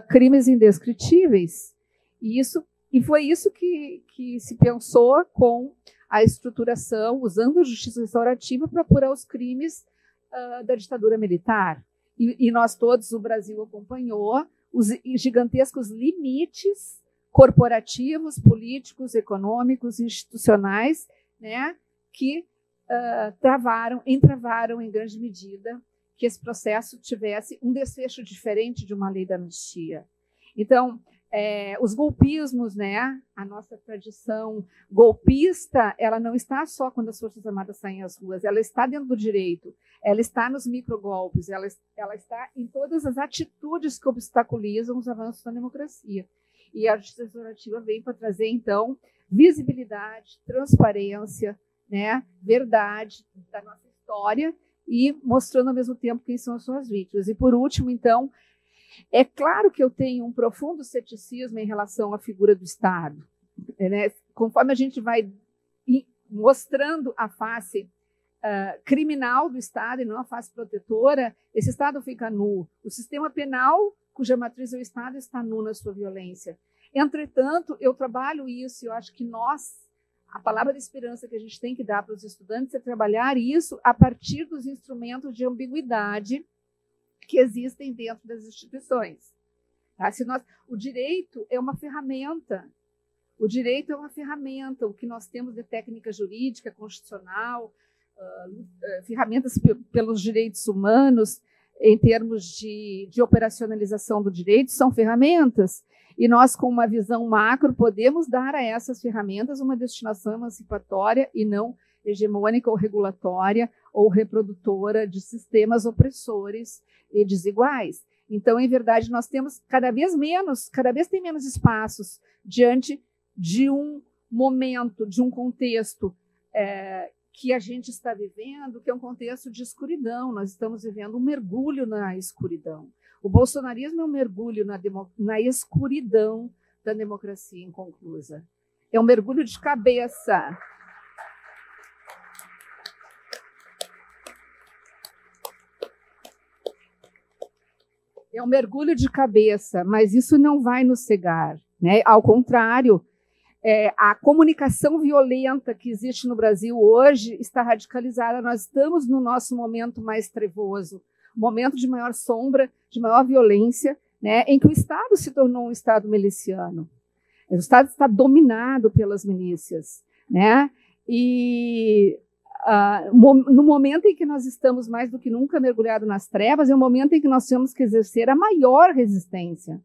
crimes indescritíveis. E foi isso que se pensou com a estruturação, usando a justiça restaurativa para apurar os crimes da ditadura militar. E nós todos, o Brasil acompanhou os gigantescos limites corporativos, políticos, econômicos, institucionais, né, que entravaram em grande medida que esse processo tivesse um desfecho diferente de uma lei da anistia. Então, os golpismos, né, a nossa tradição golpista, ela não está só quando as Forças Armadas saem às ruas, ela está dentro do direito, ela está nos microgolpes, ela está em todas as atitudes que obstaculizam os avanços da democracia. E a justiça restaurativa vem para trazer, então, visibilidade, transparência, né, verdade da nossa história e mostrando ao mesmo tempo quem são as suas vítimas. E, por último, então, é claro que eu tenho um profundo ceticismo em relação à figura do Estado. Né? Conforme a gente vai mostrando a face criminal do Estado e não a face protetora, esse Estado fica nu. O sistema penal, cuja matriz é o Estado, está nu na sua violência. Entretanto, eu trabalho isso, eu acho que a palavra de esperança que a gente tem que dar para os estudantes é trabalhar isso a partir dos instrumentos de ambiguidade que existem dentro das instituições. Tá? O direito é uma ferramenta. O direito é uma ferramenta. O que nós temos de técnica jurídica, constitucional, ferramentas pelos direitos humanos, em termos de operacionalização do direito, são ferramentas. E nós, com uma visão macro, podemos dar a essas ferramentas uma destinação emancipatória e não hegemônica ou regulatória ou reprodutora de sistemas opressores e desiguais. Então, em verdade, nós temos cada vez tem menos espaços diante de um momento, de um contexto que a gente está vivendo, que é um contexto de escuridão. Nós estamos vivendo um mergulho na escuridão. O bolsonarismo é um mergulho na escuridão da democracia inconclusa. É um mergulho de cabeça. É um mergulho de cabeça, mas isso não vai nos cegar. Né? Ao contrário, a comunicação violenta que existe no Brasil hoje está radicalizada. Nós estamos no nosso momento mais trevoso, momento de maior sombra, de maior violência, né, em que o Estado se tornou um Estado miliciano. O Estado está dominado pelas milícias. Né? E no momento em que nós estamos mais do que nunca mergulhados nas trevas, é o momento em que nós temos que exercer a maior resistência,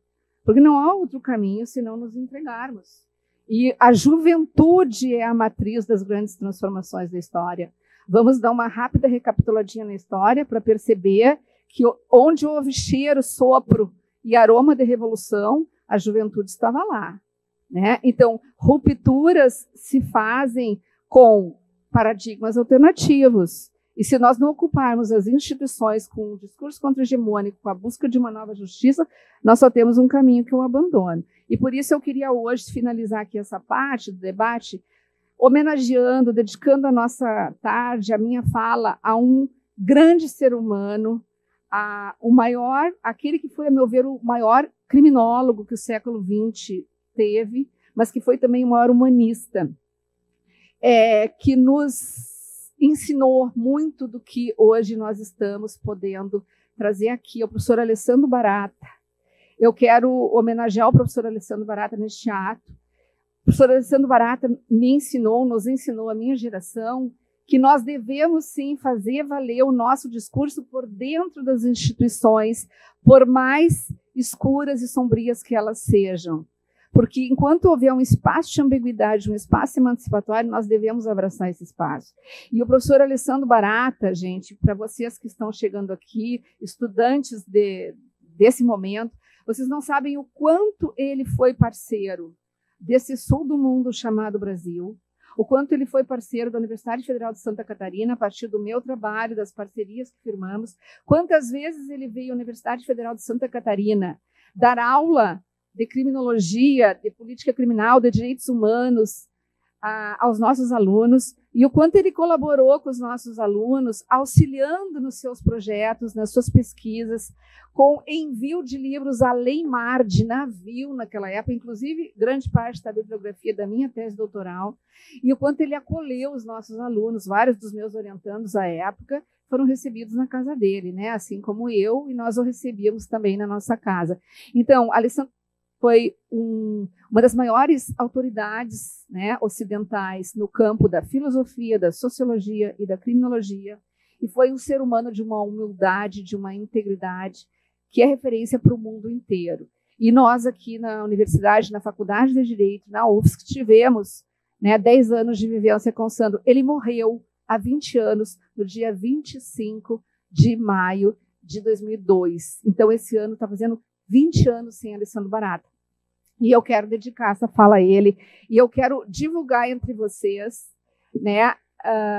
porque não há outro caminho senão nos entregarmos. E a juventude é a matriz das grandes transformações da história. Vamos dar uma rápida recapituladinha na história para perceber que onde houve cheiro, sopro e aroma de revolução, a juventude estava lá. Né? Então, rupturas se fazem com paradigmas alternativos. E se nós não ocuparmos as instituições com o discurso contra-hegemônico, com a busca de uma nova justiça, nós só temos um caminho, que é o abandono. E por isso eu queria hoje finalizar aqui essa parte do debate, homenageando, dedicando a nossa tarde, a minha fala, a um grande ser humano, aquele que foi, a meu ver, o maior criminólogo que o século XX teve, mas que foi também o maior humanista, que nos ensinou muito do que hoje nós estamos podendo trazer aqui, o professor Alessandro Barata. Eu quero homenagear o professor Alessandro Barata neste ato. O professor Alessandro Barata nos ensinou, a minha geração, que nós devemos, sim, fazer valer o nosso discurso por dentro das instituições, por mais escuras e sombrias que elas sejam. Porque enquanto houver um espaço de ambiguidade, um espaço emancipatório, nós devemos abraçar esse espaço. E o professor Alessandro Barata, gente, para vocês que estão chegando aqui, estudantes desse momento, vocês não sabem o quanto ele foi parceiro desse sul do mundo chamado Brasil, o quanto ele foi parceiro da Universidade Federal de Santa Catarina, a partir do meu trabalho, das parcerias que firmamos, quantas vezes ele veio à Universidade Federal de Santa Catarina dar aula de criminologia, de política criminal, de direitos humanos aos nossos alunos, e o quanto ele colaborou com os nossos alunos, auxiliando nos seus projetos, nas suas pesquisas, com envio de livros além-mar, de navio naquela época, inclusive grande parte da bibliografia da minha tese doutoral, e o quanto ele acolheu os nossos alunos, vários dos meus orientandos à época foram recebidos na casa dele, né? Assim como eu, e nós o recebíamos também na nossa casa. Então, Alessandro foi uma das maiores autoridades, né, ocidentais no campo da filosofia, da sociologia e da criminologia, e foi um ser humano de uma humildade, de uma integridade, que é referência para o mundo inteiro. E nós aqui na universidade, na Faculdade de Direito, na UFSC, tivemos, né, 10 anos de vivência com o Sandro. Ele morreu há 20 anos, no dia 25 de maio de 2002. Então, esse ano está fazendo 20 anos sem Alessandro Barata. E eu quero dedicar essa fala a ele, e eu quero divulgar entre vocês, né?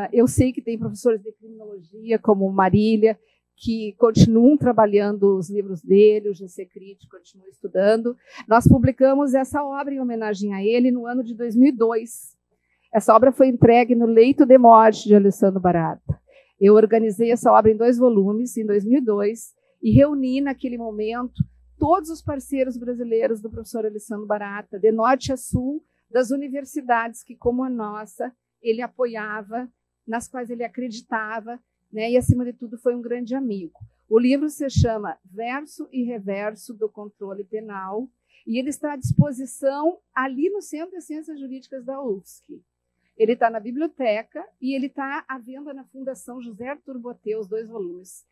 Eu sei que tem professores de criminologia, como Marília, que continuam trabalhando os livros dele, o GC Crítico continua estudando. Nós publicamos essa obra em homenagem a ele no ano de 2002. Essa obra foi entregue no leito de morte de Alessandro Barata. Eu organizei essa obra em 2 volumes, em 2002, e reuni naquele momento todos os parceiros brasileiros do professor Alessandro Barata, de norte a sul, das universidades que, como a nossa, ele apoiava, nas quais ele acreditava, né? E, acima de tudo, foi um grande amigo. O livro se chama Verso e Reverso do Controle Penal, e ele está à disposição ali no Centro de Ciências Jurídicas da UFSC. Ele está na biblioteca e ele está à venda na Fundação José Arthur Botê, os 2 volumes.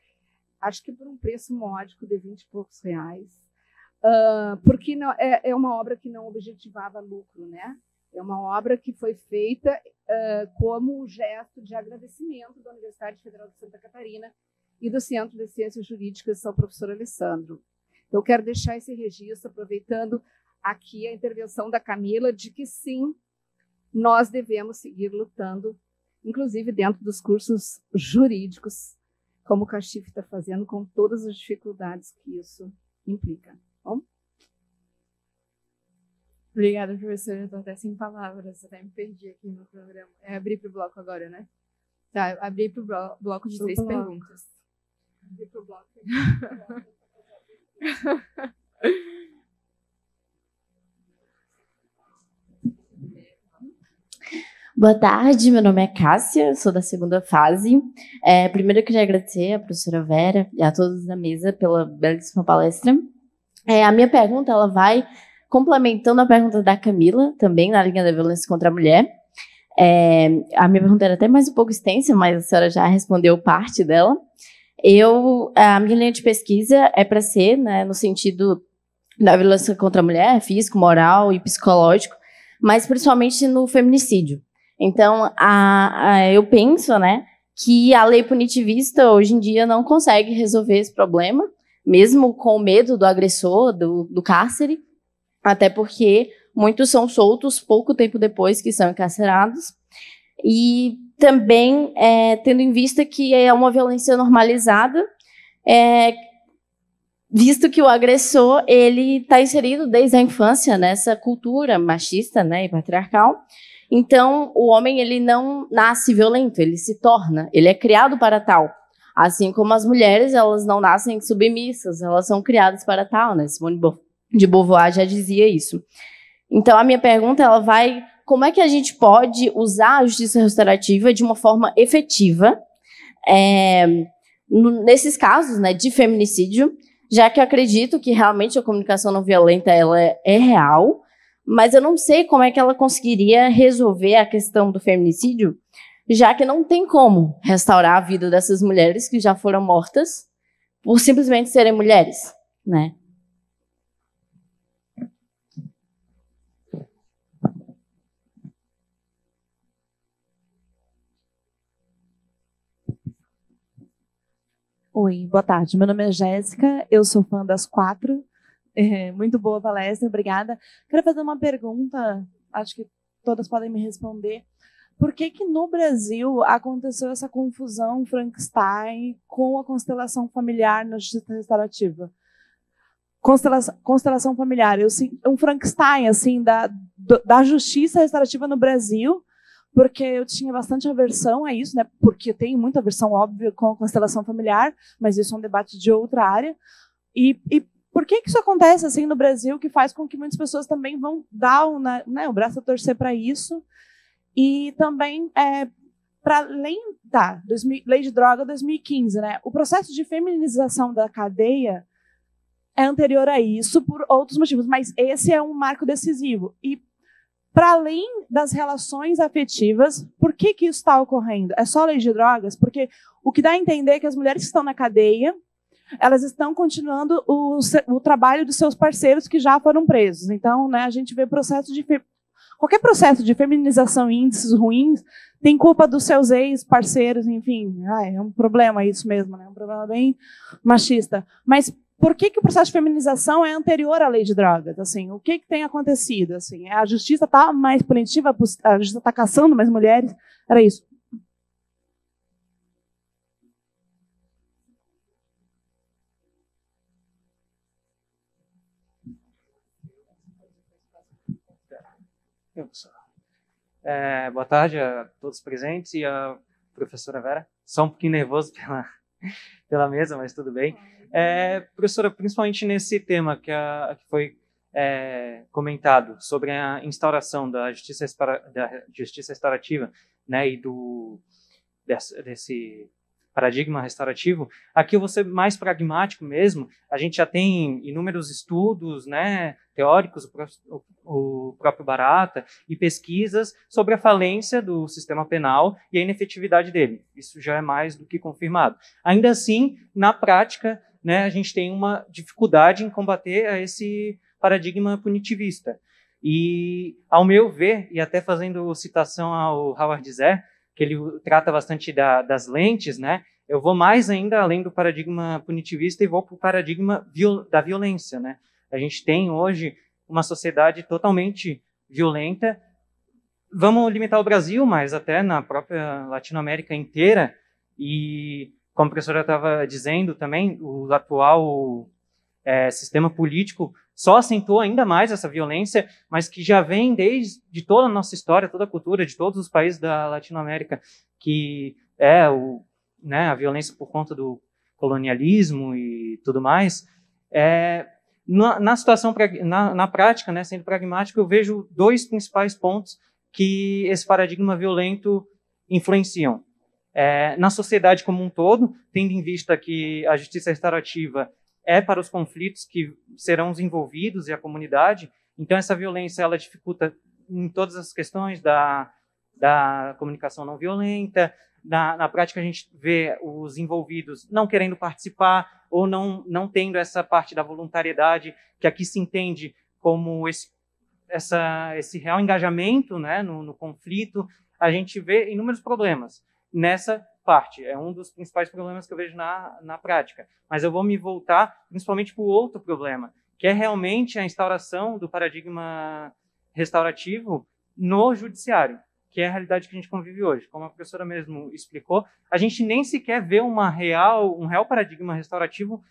Acho que por um preço módico de 20 e poucos reais, porque não, é uma obra que não objetivava lucro, né? É uma obra que foi feita como um gesto de agradecimento da Universidade Federal de Santa Catarina e do Centro de Ciências Jurídicas ao professor Alessandro. Então, eu quero deixar esse registro, aproveitando aqui a intervenção da Camila, de que sim, nós devemos seguir lutando, inclusive dentro dos cursos jurídicos, como o Cachif está fazendo, com todas as dificuldades que isso implica. Bom? Obrigada, professora. Eu estou até sem palavras, até me perdi aqui no programa. É abrir para o bloco agora, né? Tá, abrir para o bloco de 3 perguntas. Abrir para o bloco. Boa tarde, meu nome é Cássia, sou da 2ª fase. Primeiro eu queria agradecer à professora Vera e a todos da mesa pela belíssima palestra. A minha pergunta ela vai complementando a pergunta da Camila, também na linha da violência contra a mulher. A minha pergunta era até mais um pouco extensa, mas a senhora já respondeu parte dela. A minha linha de pesquisa é para ser, né, no sentido da violência contra a mulher, físico, moral e psicológico, mas principalmente no feminicídio. Então, eu penso, né, que a lei punitivista hoje em dia não consegue resolver esse problema, mesmo com o medo do agressor, do cárcere, até porque muitos são soltos pouco tempo depois que são encarcerados. E também tendo em vista que é uma violência normalizada, visto que o agressor ele está inserido desde a infância nessa cultura machista, né, e patriarcal. Então, o homem ele não nasce violento, ele se torna, ele é criado para tal. Assim como as mulheres, elas não nascem submissas, elas são criadas para tal, né? Simone de Beauvoir já dizia isso. Então, a minha pergunta ela vai: como é que a gente pode usar a justiça restaurativa de uma forma efetiva nesses casos, né, de feminicídio, já que eu acredito que realmente a comunicação não violenta ela é real, mas eu não sei como é que ela conseguiria resolver a questão do feminicídio, já que não tem como restaurar a vida dessas mulheres que já foram mortas por simplesmente serem mulheres, né? Oi, boa tarde. Meu nome é Jéssica, eu sou fã das 4. Muito boa palestra, obrigada. Quero fazer uma pergunta, acho que todas podem me responder. Por que que no Brasil aconteceu essa confusão Frankenstein com a constelação familiar na justiça restaurativa? Constelação familiar, um Frankenstein assim da justiça restaurativa no Brasil, porque eu tinha bastante aversão a isso, né? Porque eu tenho muita aversão, óbvia, com a constelação familiar, mas isso é um debate de outra área. E por que isso acontece assim no Brasil, que faz com que muitas pessoas também vão dar o braço a torcer para isso? E também, para além da Lei de Droga 2015, né? O processo de feminização da cadeia é anterior a isso por outros motivos, mas esse é um marco decisivo. E para além das relações afetivas, por que isso está ocorrendo? É só a lei de drogas? Porque o que dá a entender é que as mulheres que estão na cadeia, elas estão continuando o trabalho dos seus parceiros que já foram presos. Então, né, a gente vê qualquer processo de feminização e índices ruins tem culpa dos seus ex-parceiros, enfim. É um problema isso mesmo, né? É um problema bem machista. Mas por que o processo de feminização é anterior à lei de drogas? Assim, o que tem acontecido? Assim, a justiça está mais punitiva, a justiça está caçando mais mulheres? Era isso. Boa tarde a todos presentes e a professora Vera. Só um pouquinho nervoso pela mesa, mas tudo bem. Professora, principalmente nesse tema que foi comentado sobre a instauração da justiça restaurativa, né, e desse paradigma restaurativo, aqui eu vou ser mais pragmático mesmo. A gente já tem inúmeros estudos, né, teóricos, o próprio Barata, e pesquisas sobre a falência do sistema penal e a inefetividade dele. Isso já é mais do que confirmado. Ainda assim, na prática, né, a gente tem uma dificuldade em combater esse paradigma punitivista. E, ao meu ver, e até fazendo citação ao Howard Zerr, que ele trata bastante das lentes, né? Eu vou mais ainda além do paradigma punitivista e vou para o paradigma da violência, né? A gente tem hoje uma sociedade totalmente violenta. Vamos limitar o Brasil, mas até na própria Latinoamérica inteira. E, como a professora estava dizendo também, o atual sistema político só acentuou ainda mais essa violência, mas que já vem desde toda a nossa história, toda a cultura de todos os países da Latinoamérica, que é a violência por conta do colonialismo e tudo mais. Na situação, na prática, né, sendo pragmático, eu vejo dois principais pontos que esse paradigma violento influenciam. Na sociedade como um todo, tendo em vista que a justiça restaurativa é para os conflitos que serão desenvolvidos e a comunidade, então essa violência ela dificulta em todas as questões da comunicação não violenta. Na prática a gente vê os envolvidos não querendo participar ou não tendo essa parte da voluntariedade, que aqui se entende como esse real engajamento, né, no conflito. A gente vê inúmeros problemas nessa parte. É um dos principais problemas que eu vejo na prática. Mas eu vou me voltar principalmente para o outro problema, que é realmente a instauração do paradigma restaurativo no judiciário, que é a realidade que a gente convive hoje. Como a professora mesmo explicou, a gente nem sequer vê um real paradigma restaurativo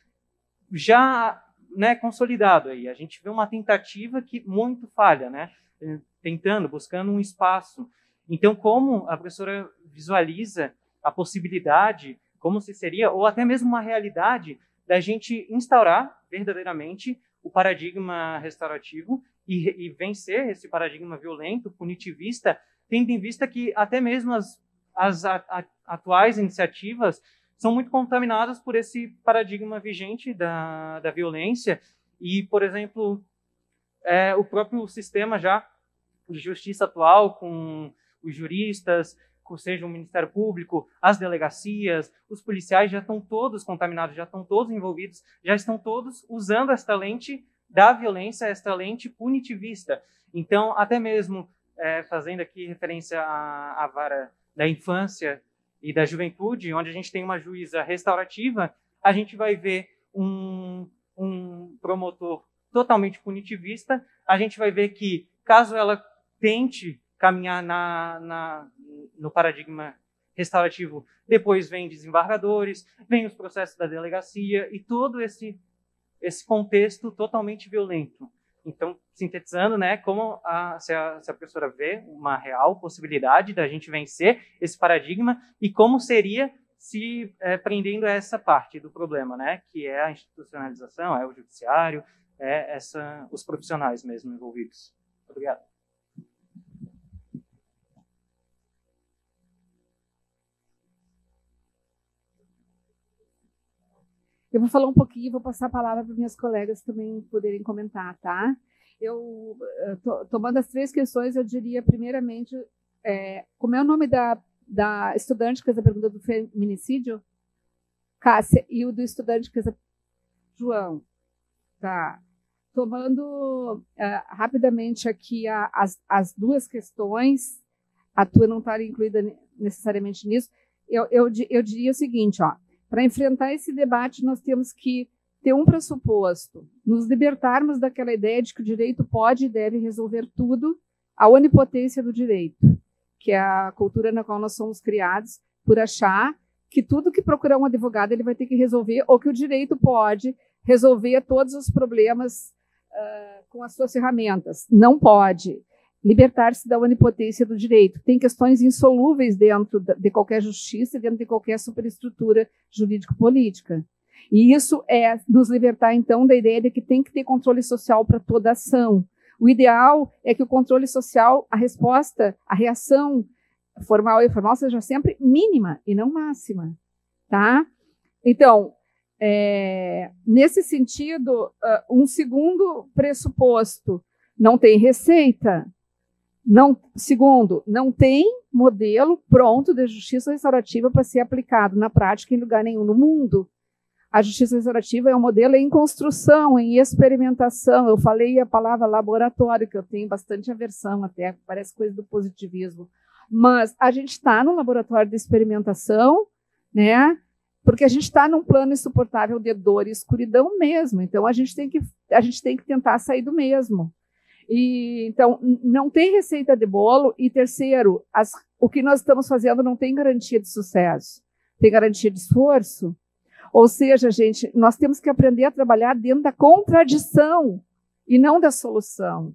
já, né, consolidado aí. A gente vê uma tentativa que muito falha, né, buscando um espaço. Então, como a professora visualiza a possibilidade, como se seria, ou até mesmo uma realidade, da gente instaurar verdadeiramente o paradigma restaurativo e vencer esse paradigma violento, punitivista, tendo em vista que até mesmo as atuais iniciativas são muito contaminadas por esse paradigma vigente da violência. E, por exemplo, o próprio sistema já de justiça atual, com os juristas, seja o Ministério Público, as delegacias, os policiais já estão todos contaminados, já estão todos envolvidos, já estão todos usando esta lente da violência, esta lente punitivista. Então, até mesmo fazendo aqui referência à vara da infância e da juventude, onde a gente tem uma juíza restaurativa, a gente vai ver um promotor totalmente punitivista, a gente vai ver que, caso ela tente caminhar no paradigma restaurativo, depois vem desembargadores, vem os processos da delegacia e todo esse contexto totalmente violento. Então, sintetizando, né, como se a professora vê uma real possibilidade da gente vencer esse paradigma e como seria se prendendo a essa parte do problema, né, que é a institucionalização, é o judiciário, os profissionais mesmo envolvidos. Obrigado. Eu vou falar um pouquinho, vou passar a palavra para minhas colegas também poderem comentar, tá? Eu, tomando as 3 questões, eu diria, primeiramente, como é o nome da estudante que fez a pergunta do feminicídio? Cássia, e o do estudante que fez a... João. Tá. Tomando rapidamente aqui as 2 questões, a tua não está incluída necessariamente nisso, eu diria o seguinte, ó. Para enfrentar esse debate, nós temos que ter um pressuposto, nos libertarmos daquela ideia de que o direito pode e deve resolver tudo, a onipotência do direito, que é a cultura na qual nós somos criados, por achar que tudo que procurar um advogado ele vai ter que resolver, ou que o direito pode resolver todos os problemas com as suas ferramentas. Não pode. Libertar-se da onipotência do direito. Tem questões insolúveis dentro de qualquer justiça, dentro de qualquer superestrutura jurídico-política. E isso é nos libertar, então, da ideia de que tem que ter controle social para toda ação. O ideal é que o controle social, a resposta, a reação formal e informal seja sempre mínima e não máxima. Tá? Então, nesse sentido, um segundo pressuposto, não tem receita. Segundo, não tem modelo pronto de justiça restaurativa para ser aplicado na prática em lugar nenhum no mundo. A justiça restaurativa é um modelo em construção, em experimentação. Eu falei a palavra laboratório, que eu tenho bastante aversão até, parece coisa do positivismo. Mas a gente está no laboratório de experimentação, né? Porque a gente está num plano insuportável de dor e escuridão mesmo. Então, a gente tem que tentar sair do mesmo. E, então, não tem receita de bolo. E terceiro, o que nós estamos fazendo não tem garantia de sucesso, tem garantia de esforço. Ou seja, gente, nós temos que aprender a trabalhar dentro da contradição e não da solução.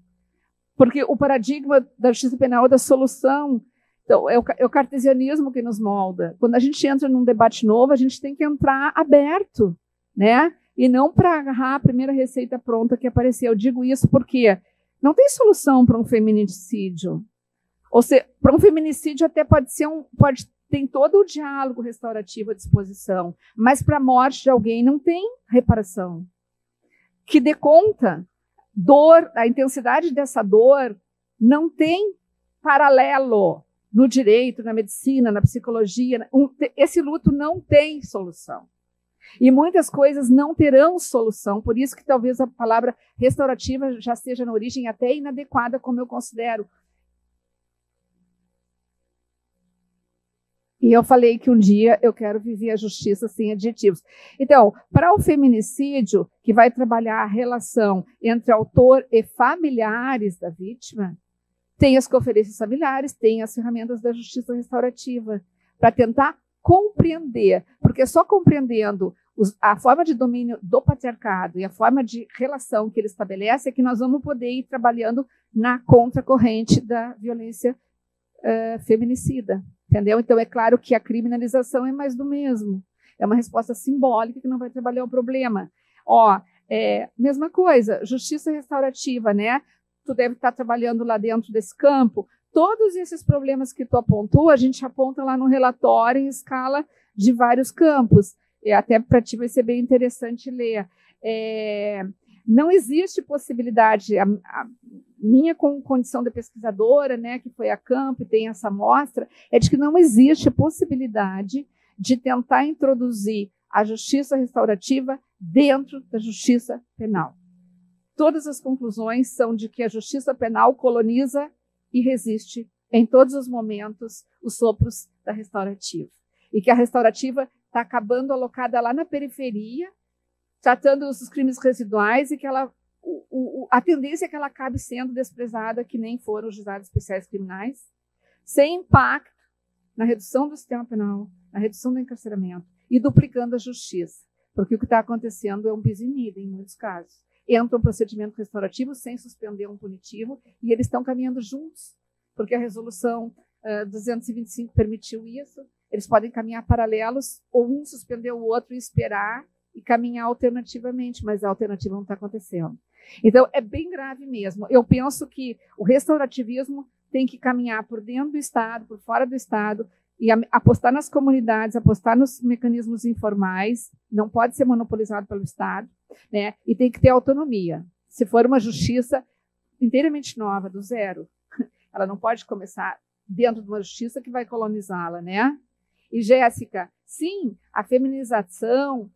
Porque o paradigma da justiça penal é da solução. Então, é o cartesianismo que nos molda. Quando a gente entra num debate novo, a gente tem que entrar aberto, né? E não para agarrar a primeira receita pronta que apareceu. Eu digo isso porque não tem solução para um feminicídio. Ou seja, para um feminicídio até tem todo o diálogo restaurativo à disposição, mas para a morte de alguém não tem reparação. Que dê conta, dor, a intensidade dessa dor não tem paralelo no direito, na medicina, na psicologia. Esse luto não tem solução. E muitas coisas não terão solução, por isso que talvez a palavra restaurativa já seja na origem até inadequada, como eu considero. E eu falei que um dia eu quero viver a justiça sem adjetivos. Então, para o feminicídio, que vai trabalhar a relação entre autor e familiares da vítima, tem as conferências familiares, tem as ferramentas da justiça restaurativa, para tentar compreender, porque só compreendendo a forma de domínio do patriarcado e a forma de relação que ele estabelece é que nós vamos poder ir trabalhando na contracorrente da violência feminicida, entendeu? Então, é claro que a criminalização é mais do mesmo, é uma resposta simbólica que não vai trabalhar o problema. Mesma coisa, justiça restaurativa, né? Tu deve estar trabalhando lá dentro desse campo. Todos esses problemas que tu apontou, a gente aponta lá no relatório em escala de vários campos. E até para ti vai ser bem interessante ler. Não existe possibilidade, a minha condição de pesquisadora, né, que foi a campo e tem essa amostra, é de que não existe possibilidade de tentar introduzir a justiça restaurativa dentro da justiça penal. Todas as conclusões são de que a justiça penal coloniza e resiste em todos os momentos os sopros da restaurativa. E que a restaurativa está acabando alocada lá na periferia, tratando os crimes residuais, e que a tendência é que ela acabe sendo desprezada, que nem foram os juizados especiais criminais, sem impacto na redução do sistema penal, na redução do encarceramento, e duplicando a justiça. Porque o que está acontecendo é um bis in idem, em muitos casos. Entra um procedimento restaurativo sem suspender um punitivo, e eles estão caminhando juntos, porque a resolução 225 permitiu isso. Eles podem caminhar paralelos, ou um suspender o outro e esperar, e caminhar alternativamente, mas a alternativa não está acontecendo. Então, é bem grave mesmo. Eu penso que o restaurativismo tem que caminhar por dentro do Estado, por fora do Estado, e apostar nas comunidades, apostar nos mecanismos informais, não pode ser monopolizado pelo Estado, né? E tem que ter autonomia. Se for uma justiça inteiramente nova, do zero, ela não pode começar dentro de uma justiça que vai colonizá-la, né? E, Jéssica, sim, a feminização,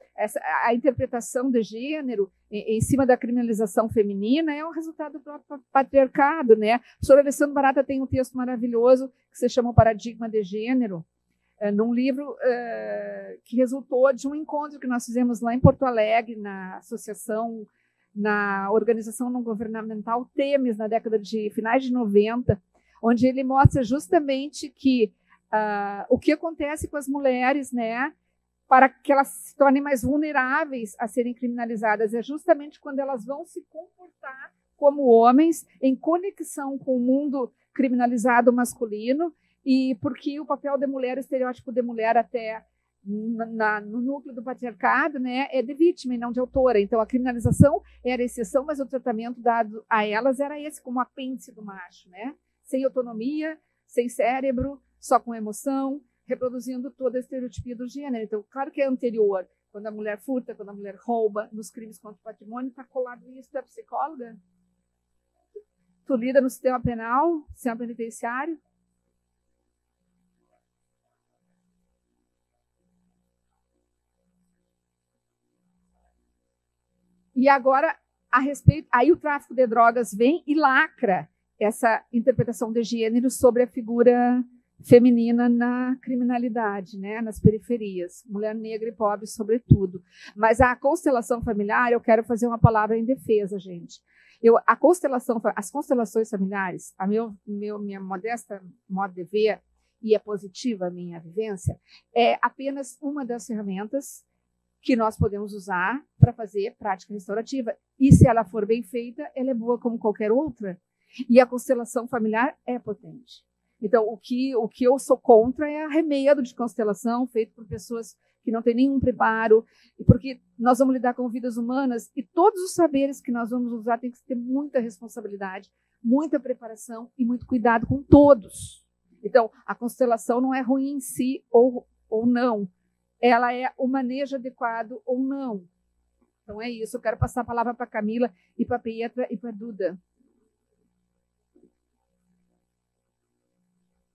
a interpretação de gênero em cima da criminalização feminina é um resultado do próprio patriarcado, né? O professor Alessandro Barata tem um texto maravilhoso que se chama O Paradigma de Gênero, num livro que resultou de um encontro que nós fizemos lá em Porto Alegre, na associação, na organização não governamental Temes, na década de finais de 90, onde ele mostra justamente que o que acontece com as mulheres, né, para que elas se tornem mais vulneráveis a serem criminalizadas, é justamente quando elas vão se comportar como homens, em conexão com o mundo criminalizado masculino, e porque o papel da mulher, o estereótipo de mulher até no núcleo do patriarcado, né, é de vítima e não de autora. Então, a criminalização era a exceção, mas o tratamento dado a elas era esse, como apêndice do macho, né, sem autonomia, sem cérebro, só com emoção, reproduzindo toda a estereotipia do gênero. Então, claro que é anterior, quando a mulher furta, quando a mulher rouba, nos crimes contra o patrimônio, está colado isso. Tu é psicóloga? Tu lida no sistema penal, sistema penitenciário? E agora, a respeito, aí o tráfico de drogas vem e lacra essa interpretação de gênero sobre a figura feminina na criminalidade, né, nas periferias, mulher negra e pobre, sobretudo. Mas a constelação familiar, eu quero fazer uma palavra em defesa, gente. As constelações familiares, minha modesta modo de ver, e é positiva a minha vivência, é apenas uma das ferramentas que nós podemos usar para fazer prática restaurativa. E se ela for bem feita, ela é boa como qualquer outra. E a constelação familiar é potente. Então, o que eu sou contra é arremedo de constelação feito por pessoas que não têm nenhum preparo, porque nós vamos lidar com vidas humanas e todos os saberes que nós vamos usar tem que ter muita responsabilidade, muita preparação e muito cuidado com todos. Então, a constelação não é ruim em si ou não. Ela é o manejo adequado ou não. Então, é isso. Eu quero passar a palavra para a Camila e para a Pietra e para a Duda.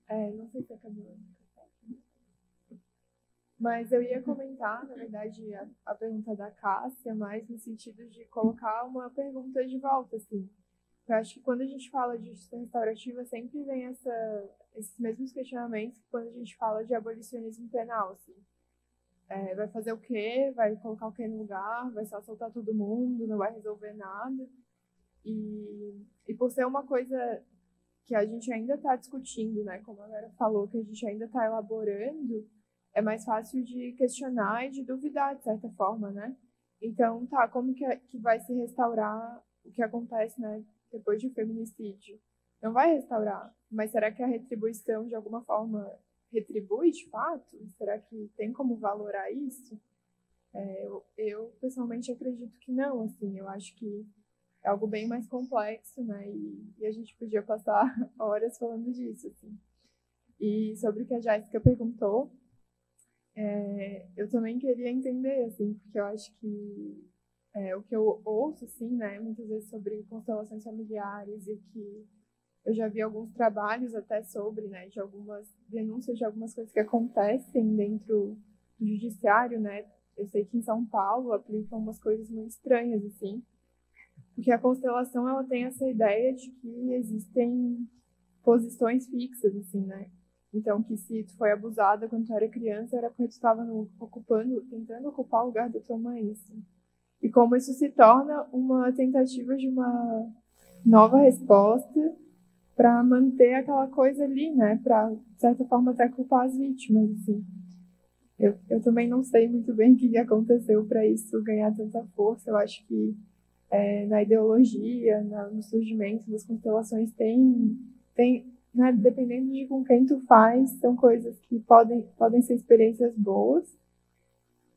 Não sei se acabou. Mas eu ia comentar, na verdade, a pergunta da Cássia, mais no sentido de colocar uma pergunta de volta, assim. Eu acho que quando a gente fala de justiça restaurativa, sempre vem esses mesmos questionamentos que quando a gente fala de abolicionismo penal, assim. Vai fazer o quê? Vai colocar o quê no lugar? Vai só soltar todo mundo? Não vai resolver nada? E por ser uma coisa que a gente ainda está discutindo, né? Como a Vera falou, que a gente ainda está elaborando, é mais fácil de questionar e de duvidar, de certa forma, né? Então, como que vai se restaurar o que acontece, né, depois de um feminicídio? Não vai restaurar, mas será que a retribuição, de alguma forma, retribui de fato? Será que tem como valorar isso? Eu pessoalmente acredito que não, assim, eu acho que é algo bem mais complexo, né, e a gente podia passar horas falando disso, assim. E sobre o que a Jéssica perguntou, eu também queria entender, assim, porque eu acho que o que eu ouço, assim, né, muitas vezes sobre constelações familiares, e que eu já vi alguns trabalhos até sobre, né, de algumas denúncias de algumas coisas que acontecem dentro do judiciário, né. Eu sei que em São Paulo aplicam umas coisas muito estranhas, assim, porque a constelação, ela tem essa ideia de que existem posições fixas, assim, né. Então, que se tu foi abusada quando tu era criança, era porque tu estava tentando ocupar o lugar da tua mãe, assim. E como isso se torna uma tentativa de uma nova resposta para manter aquela coisa ali, né? Para, de certa forma, até culpar as vítimas, assim. Eu também não sei muito bem o que aconteceu para isso ganhar tanta força. Eu acho que na ideologia, no surgimento das constelações tem né, dependendo de com quem tu faz, são coisas que podem ser experiências boas,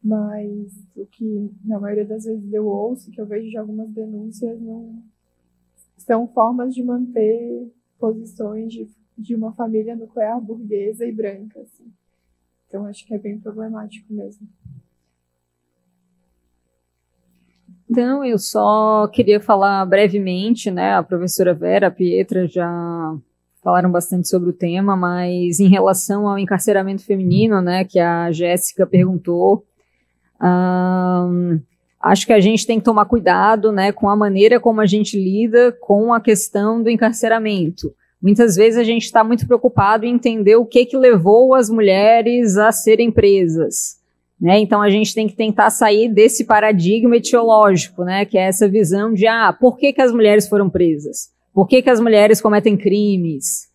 mas o que na maioria das vezes eu ouço, que eu vejo de algumas denúncias, não são formas de manter posições de uma família nuclear burguesa e branca, assim. Então, acho que é bem problemático mesmo. Então, eu só queria falar brevemente, né? A professora Vera, a Pietra já falaram bastante sobre o tema, mas em relação ao encarceramento feminino, né, que a Jéssica perguntou, acho que a gente tem que tomar cuidado, né, com a maneira como a gente lida com a questão do encarceramento. Muitas vezes a gente está muito preocupado em entender o que levou as mulheres a serem presas, né? Então a gente tem que tentar sair desse paradigma etiológico, né? Que é essa visão de, por que as mulheres foram presas? Por que as mulheres cometem crimes?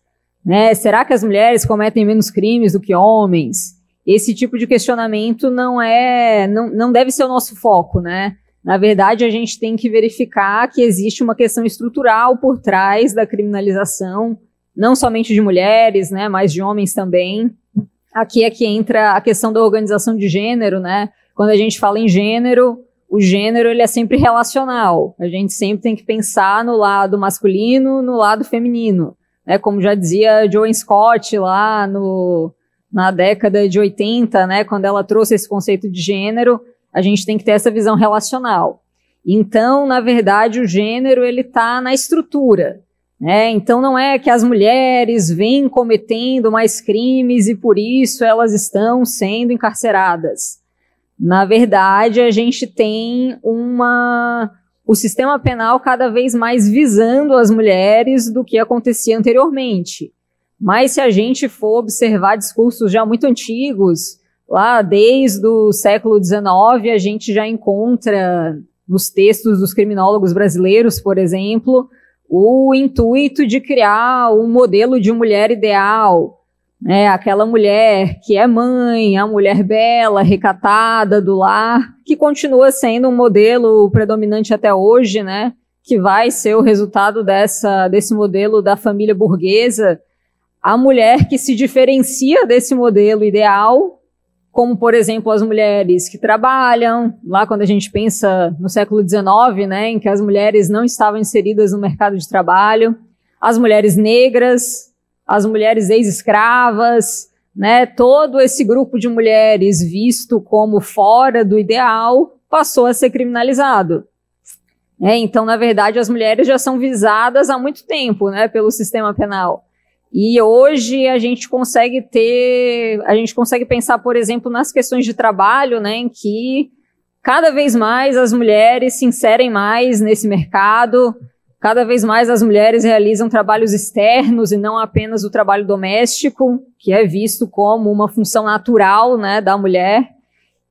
Né? Será que as mulheres cometem menos crimes do que homens? Esse tipo de questionamento não deve ser o nosso foco, né? Na verdade, a gente tem que verificar que existe uma questão estrutural por trás da criminalização, não somente de mulheres, né, mas de homens também. Aqui é que entra a questão da organização de gênero, né? Quando a gente fala em gênero, o gênero ele é sempre relacional. A gente sempre tem que pensar no lado masculino, no lado feminino. Né? Como já dizia Joan Scott lá na década de 80, né, quando ela trouxe esse conceito de gênero, a gente tem que ter essa visão relacional. Então, na verdade, o gênero ele está na estrutura. Né? Então, não é que as mulheres vêm cometendo mais crimes e por isso elas estão sendo encarceradas. Na verdade, a gente tem o sistema penal cada vez mais visando as mulheres do que acontecia anteriormente. Mas se a gente for observar discursos já muito antigos, lá desde o século XIX, a gente já encontra nos textos dos criminólogos brasileiros, por exemplo, o intuito de criar um modelo de mulher ideal, né? Aquela mulher que é mãe, a mulher bela, recatada do lar, que continua sendo um modelo predominante até hoje, né? Que vai ser o resultado desse modelo da família burguesa. A mulher que se diferencia desse modelo ideal, como, por exemplo, as mulheres que trabalham, lá quando a gente pensa no século XIX, né, em que as mulheres não estavam inseridas no mercado de trabalho, as mulheres negras, as mulheres ex-escravas, né, todo esse grupo de mulheres visto como fora do ideal passou a ser criminalizado. Então, na verdade, as mulheres já são visadas há muito tempo, né, pelo sistema penal. E hoje a gente consegue pensar, por exemplo, nas questões de trabalho, né, em que cada vez mais as mulheres se inserem mais nesse mercado, cada vez mais as mulheres realizam trabalhos externos e não apenas o trabalho doméstico, que é visto como uma função natural, né, da mulher.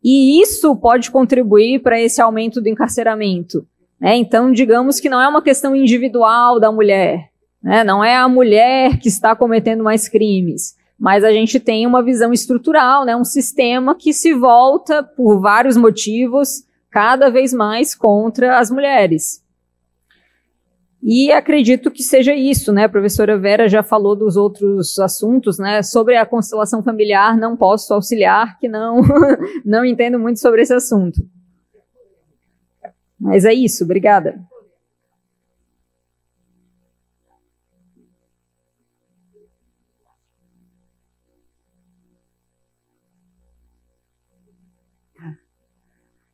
E isso pode contribuir para esse aumento do encarceramento. Né? Então, digamos que não é uma questão individual da mulher, né? Não é a mulher que está cometendo mais crimes, mas a gente tem uma visão estrutural, né? Um sistema que se volta, por vários motivos, cada vez mais contra as mulheres. E acredito que seja isso, né? A professora Vera já falou dos outros assuntos, né? Sobre a constelação familiar, não posso auxiliar, que não entendo muito sobre esse assunto. Mas é isso, obrigada.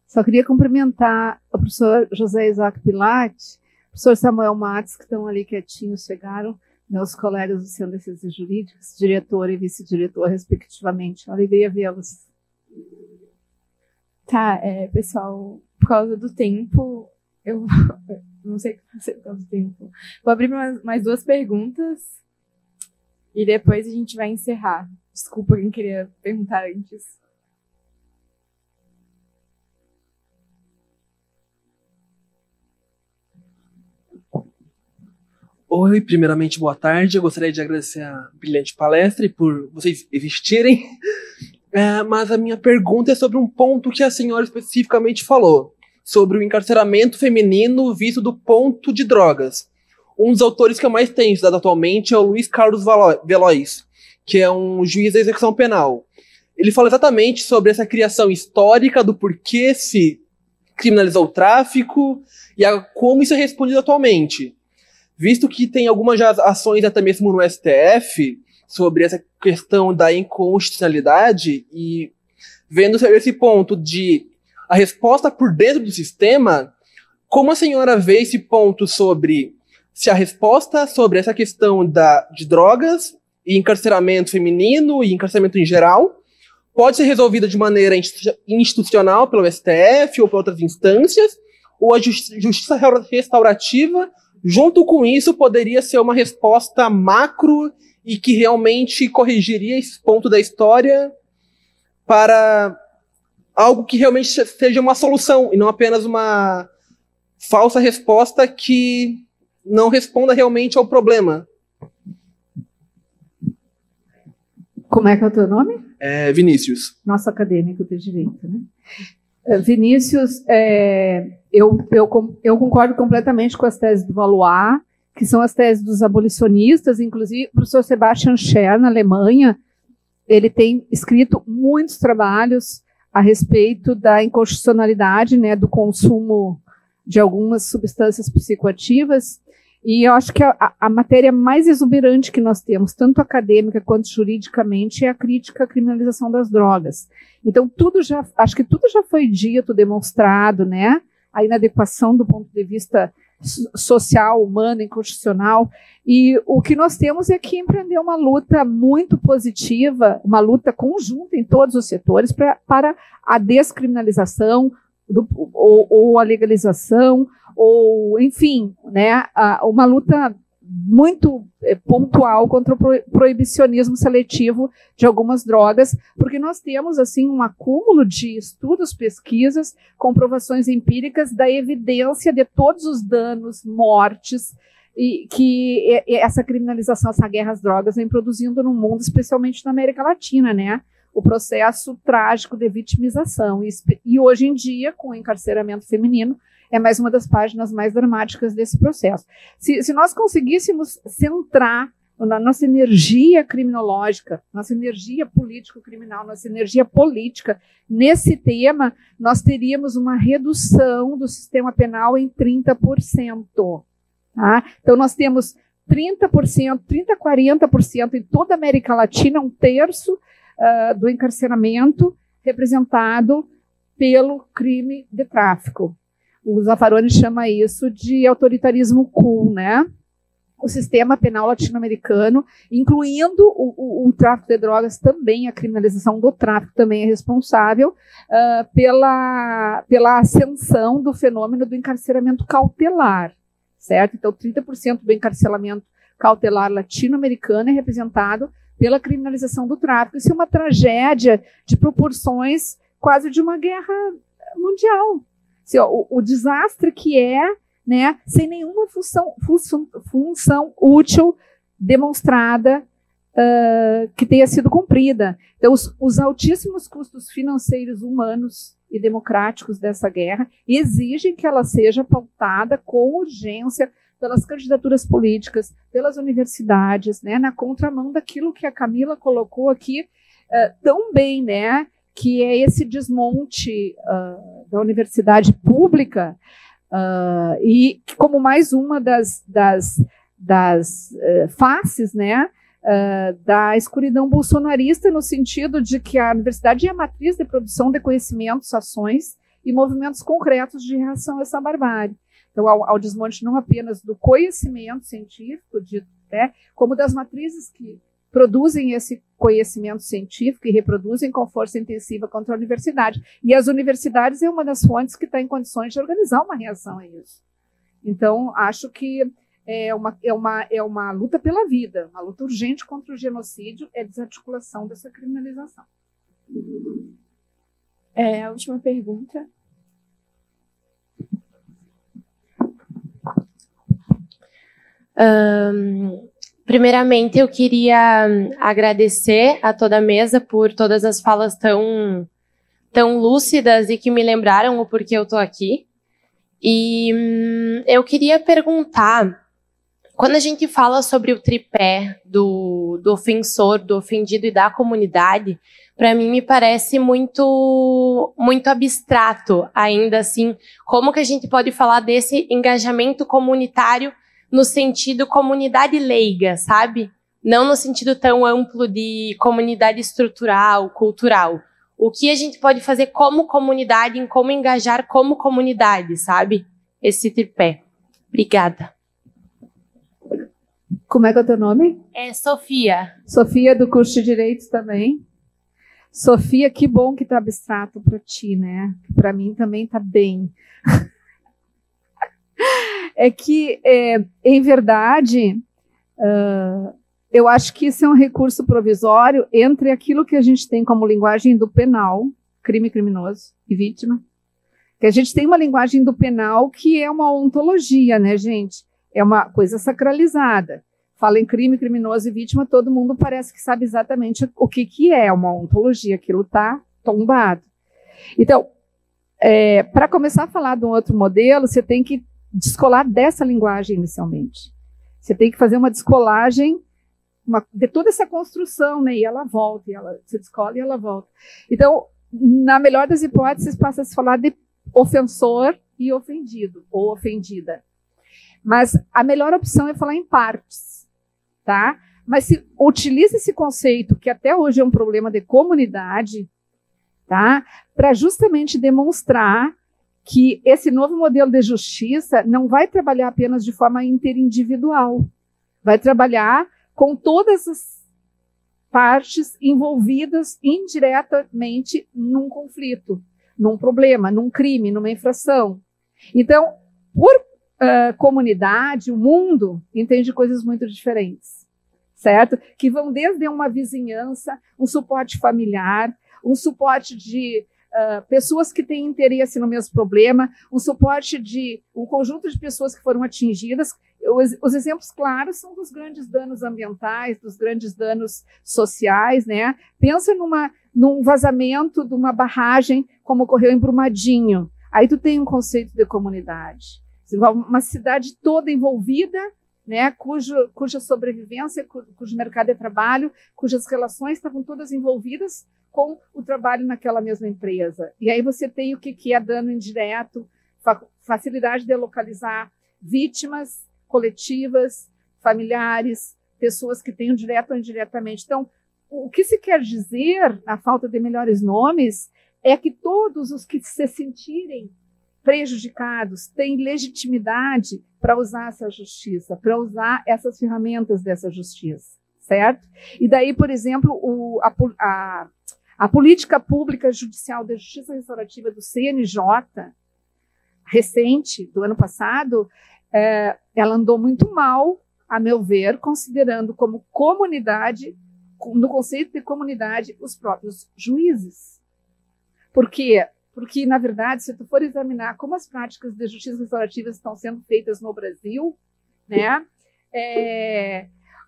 Só queria cumprimentar o professor José Isaac Pilate, o professor Samuel Matos, que estão ali quietinhos, chegaram, meus colegas do Centro de Ciências Jurídicas, diretor e vice-diretor, respectivamente. Uma alegria vê-los. Tá, pessoal, por causa do tempo, eu não sei o que fazer por causa do tempo. Vou abrir mais duas perguntas. e depois a gente vai encerrar. Desculpa quem queria perguntar antes. Oi, primeiramente, boa tarde. Eu gostaria de agradecer a brilhante palestra e por vocês existirem. Mas a minha pergunta é sobre um ponto que a senhora especificamente falou, sobre o encarceramento feminino visto do ponto de drogas. Um dos autores que eu mais tenho estudado atualmente é o Luiz Carlos Veloz, que é um juiz da execução penal. Ele fala exatamente sobre essa criação histórica do porquê se criminalizou o tráfico e como isso é respondido atualmente. Visto que tem algumas ações até mesmo no STF sobre essa questão da inconstitucionalidade e vendo esse ponto de a resposta por dentro do sistema, como a senhora vê esse ponto sobre se a resposta sobre essa questão de drogas e encarceramento feminino e encarceramento em geral pode ser resolvida de maneira institucional pelo STF ou por outras instâncias, ou a justiça restaurativa junto com isso, poderia ser uma resposta macro e que realmente corrigiria esse ponto da história para algo que realmente seja uma solução e não apenas uma falsa resposta que não responda realmente ao problema. Como é que é o teu nome? Vinícius. Nosso acadêmico de direito, né? Vinícius, eu concordo completamente com as teses do Valois, que são as teses dos abolicionistas, inclusive o professor Sebastian Scher, na Alemanha, ele tem escrito muitos trabalhos a respeito da inconstitucionalidade, né, do consumo de algumas substâncias psicoativas, e eu acho que a matéria mais exuberante que nós temos, tanto acadêmica quanto juridicamente, é a crítica à criminalização das drogas. Então, acho que tudo já foi dito, demonstrado, né? A inadequação do ponto de vista social, humano, inconstitucional. E o que nós temos é que empreender uma luta muito positiva, uma luta conjunta em todos os setores para a descriminalização ou a legalização, ou, enfim, né, uma luta muito pontual contra o proibicionismo seletivo de algumas drogas, porque nós temos assim um acúmulo de estudos, pesquisas, comprovações empíricas da evidência de todos os danos, mortes, e que essa criminalização, essa guerra às drogas vem produzindo no mundo, especialmente na América Latina, né? O processo trágico de vitimização. E hoje em dia, com o encarceramento feminino, é mais uma das páginas mais dramáticas desse processo. Se nós conseguíssemos centrar na nossa energia criminológica, nossa energia político-criminal, nossa energia política nesse tema, nós teríamos uma redução do sistema penal em 30%. Tá? Então, nós temos 30%, 30% a 40% em toda a América Latina, 1/3 do encarceramento representado pelo crime de tráfico. O Zaffaroni chama isso de autoritarismo cool, né? O sistema penal latino-americano, incluindo o tráfico de drogas também, a criminalização do tráfico também é responsável pela ascensão do fenômeno do encarceramento cautelar, certo? Então, 30% do encarceramento cautelar latino-americano é representado pela criminalização do tráfico. Isso é uma tragédia de proporções quase de uma guerra mundial. Assim, o desastre que é, né, sem nenhuma função útil demonstrada que tenha sido cumprida. Então, os altíssimos custos financeiros, humanos e democráticos dessa guerra exigem que ela seja pautada com urgência pelas candidaturas políticas, pelas universidades, né, na contramão daquilo que a Camila colocou aqui tão bem, né, que é esse desmonte da universidade pública e como mais uma das faces, né, da escuridão bolsonarista, no sentido de que a universidade é a matriz de produção de conhecimentos, ações e movimentos concretos de reação a essa barbárie. Então, ao desmonte não apenas do conhecimento científico, né, como das matrizes que produzem esse conhecimento científico e reproduzem com força intensiva contra a universidade. E as universidades é uma das fontes que está em condições de organizar uma reação a isso. Então, acho que é uma luta pela vida, uma luta urgente contra o genocídio, é desarticulação dessa criminalização. A última pergunta. Primeiramente, eu queria agradecer a toda a mesa por todas as falas tão lúcidas e que me lembraram o porquê eu estou aqui. E eu queria perguntar, quando a gente fala sobre o tripé do ofensor, do ofendido e da comunidade, para mim me parece muito abstrato ainda assim, como que a gente pode falar desse engajamento comunitário no sentido comunidade leiga, sabe? Não no sentido tão amplo de comunidade estrutural, cultural. O que a gente pode fazer como comunidade, em como engajar como comunidade, sabe? Esse tripé. Obrigada. Como é que é o teu nome? É Sofia. Sofia, do curso de Direitos também. Sofia, que bom que tá abstrato para ti, né? Para mim também tá bem. É que, em verdade, eu acho que isso é um recurso provisório entre aquilo que a gente tem como linguagem do penal, crime criminoso e vítima, que a gente tem uma linguagem do penal que é uma ontologia, né, gente? É uma coisa sacralizada. Fala em crime criminoso e vítima, todo mundo parece que sabe exatamente o que é uma ontologia, aquilo está tombado. Então, para começar a falar de um outro modelo, você tem que descolar dessa linguagem inicialmente. Você tem que fazer uma descolagem de toda essa construção, né? E ela volta, você descola e ela volta. Então, na melhor das hipóteses, passa a se falar de ofensor e ofendido, ou ofendida. Mas a melhor opção é falar em partes, tá? Mas se utiliza esse conceito, que até hoje é um problema de comunidade, tá? Para justamente demonstrar que esse novo modelo de justiça não vai trabalhar apenas de forma interindividual, vai trabalhar com todas as partes envolvidas indiretamente num conflito, num problema, num crime, numa infração. Então, por comunidade, o mundo entende coisas muito diferentes, certo? Que vão desde uma vizinhança, um suporte familiar, um suporte de pessoas que têm interesse no mesmo problema, um suporte de um conjunto de pessoas que foram atingidas. Os exemplos claros são dos grandes danos ambientais, dos grandes danos sociais, né? Pensa num vazamento de uma barragem, como ocorreu em Brumadinho. Aí tu tem um conceito de comunidade. Uma cidade toda envolvida, né, cuja sobrevivência, cujo mercado de trabalho, cujas relações estavam todas envolvidas com o trabalho naquela mesma empresa. E aí você tem o que é dano indireto, facilidade de localizar vítimas coletivas, familiares, pessoas que tenham direto ou indiretamente. Então, o que se quer dizer, na falta de melhores nomes, é que todos os que se sentirem prejudicados têm legitimidade para usar essa justiça, para usar essas ferramentas dessa justiça, certo? E daí, por exemplo, a política pública judicial da justiça restaurativa do CNJ, recente, do ano passado, ela andou muito mal, a meu ver, considerando como comunidade, no conceito de comunidade, os próprios juízes. Por quê? Porque, na verdade, se tu for examinar como as práticas de justiça restaurativa estão sendo feitas no Brasil, né,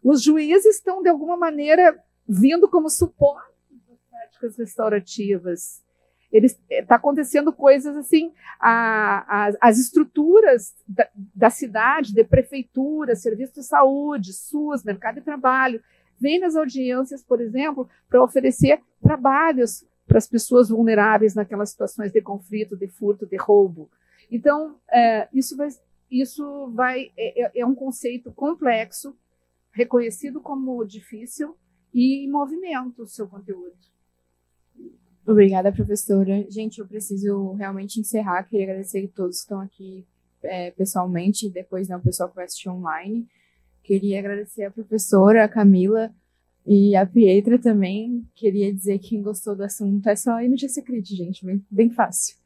os juízes estão, de alguma maneira, vindo como suporte das práticas restaurativas. Está acontecendo coisas assim, as estruturas da cidade, de prefeitura, serviço de saúde, SUS, mercado de trabalho, vêm nas audiências, por exemplo, para oferecer trabalhos para as pessoas vulneráveis naquelas situações de conflito, de furto, de roubo. Então, é um conceito complexo, reconhecido como difícil e em movimento o seu conteúdo. Obrigada, professora. Gente, eu preciso realmente encerrar. Queria agradecer a todos que estão aqui pessoalmente, e depois o pessoal que vai assistir online. Queria agradecer a professora, a Camila, e a Pietra também. Queria dizer que quem gostou do assunto é só ir no GCCRIT, gente, bem fácil.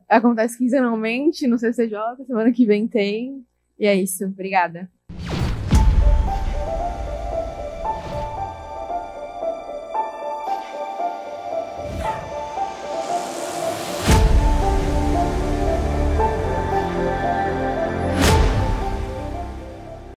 Acontece quinzenalmente no CCJ, semana que vem tem. E é isso, obrigada.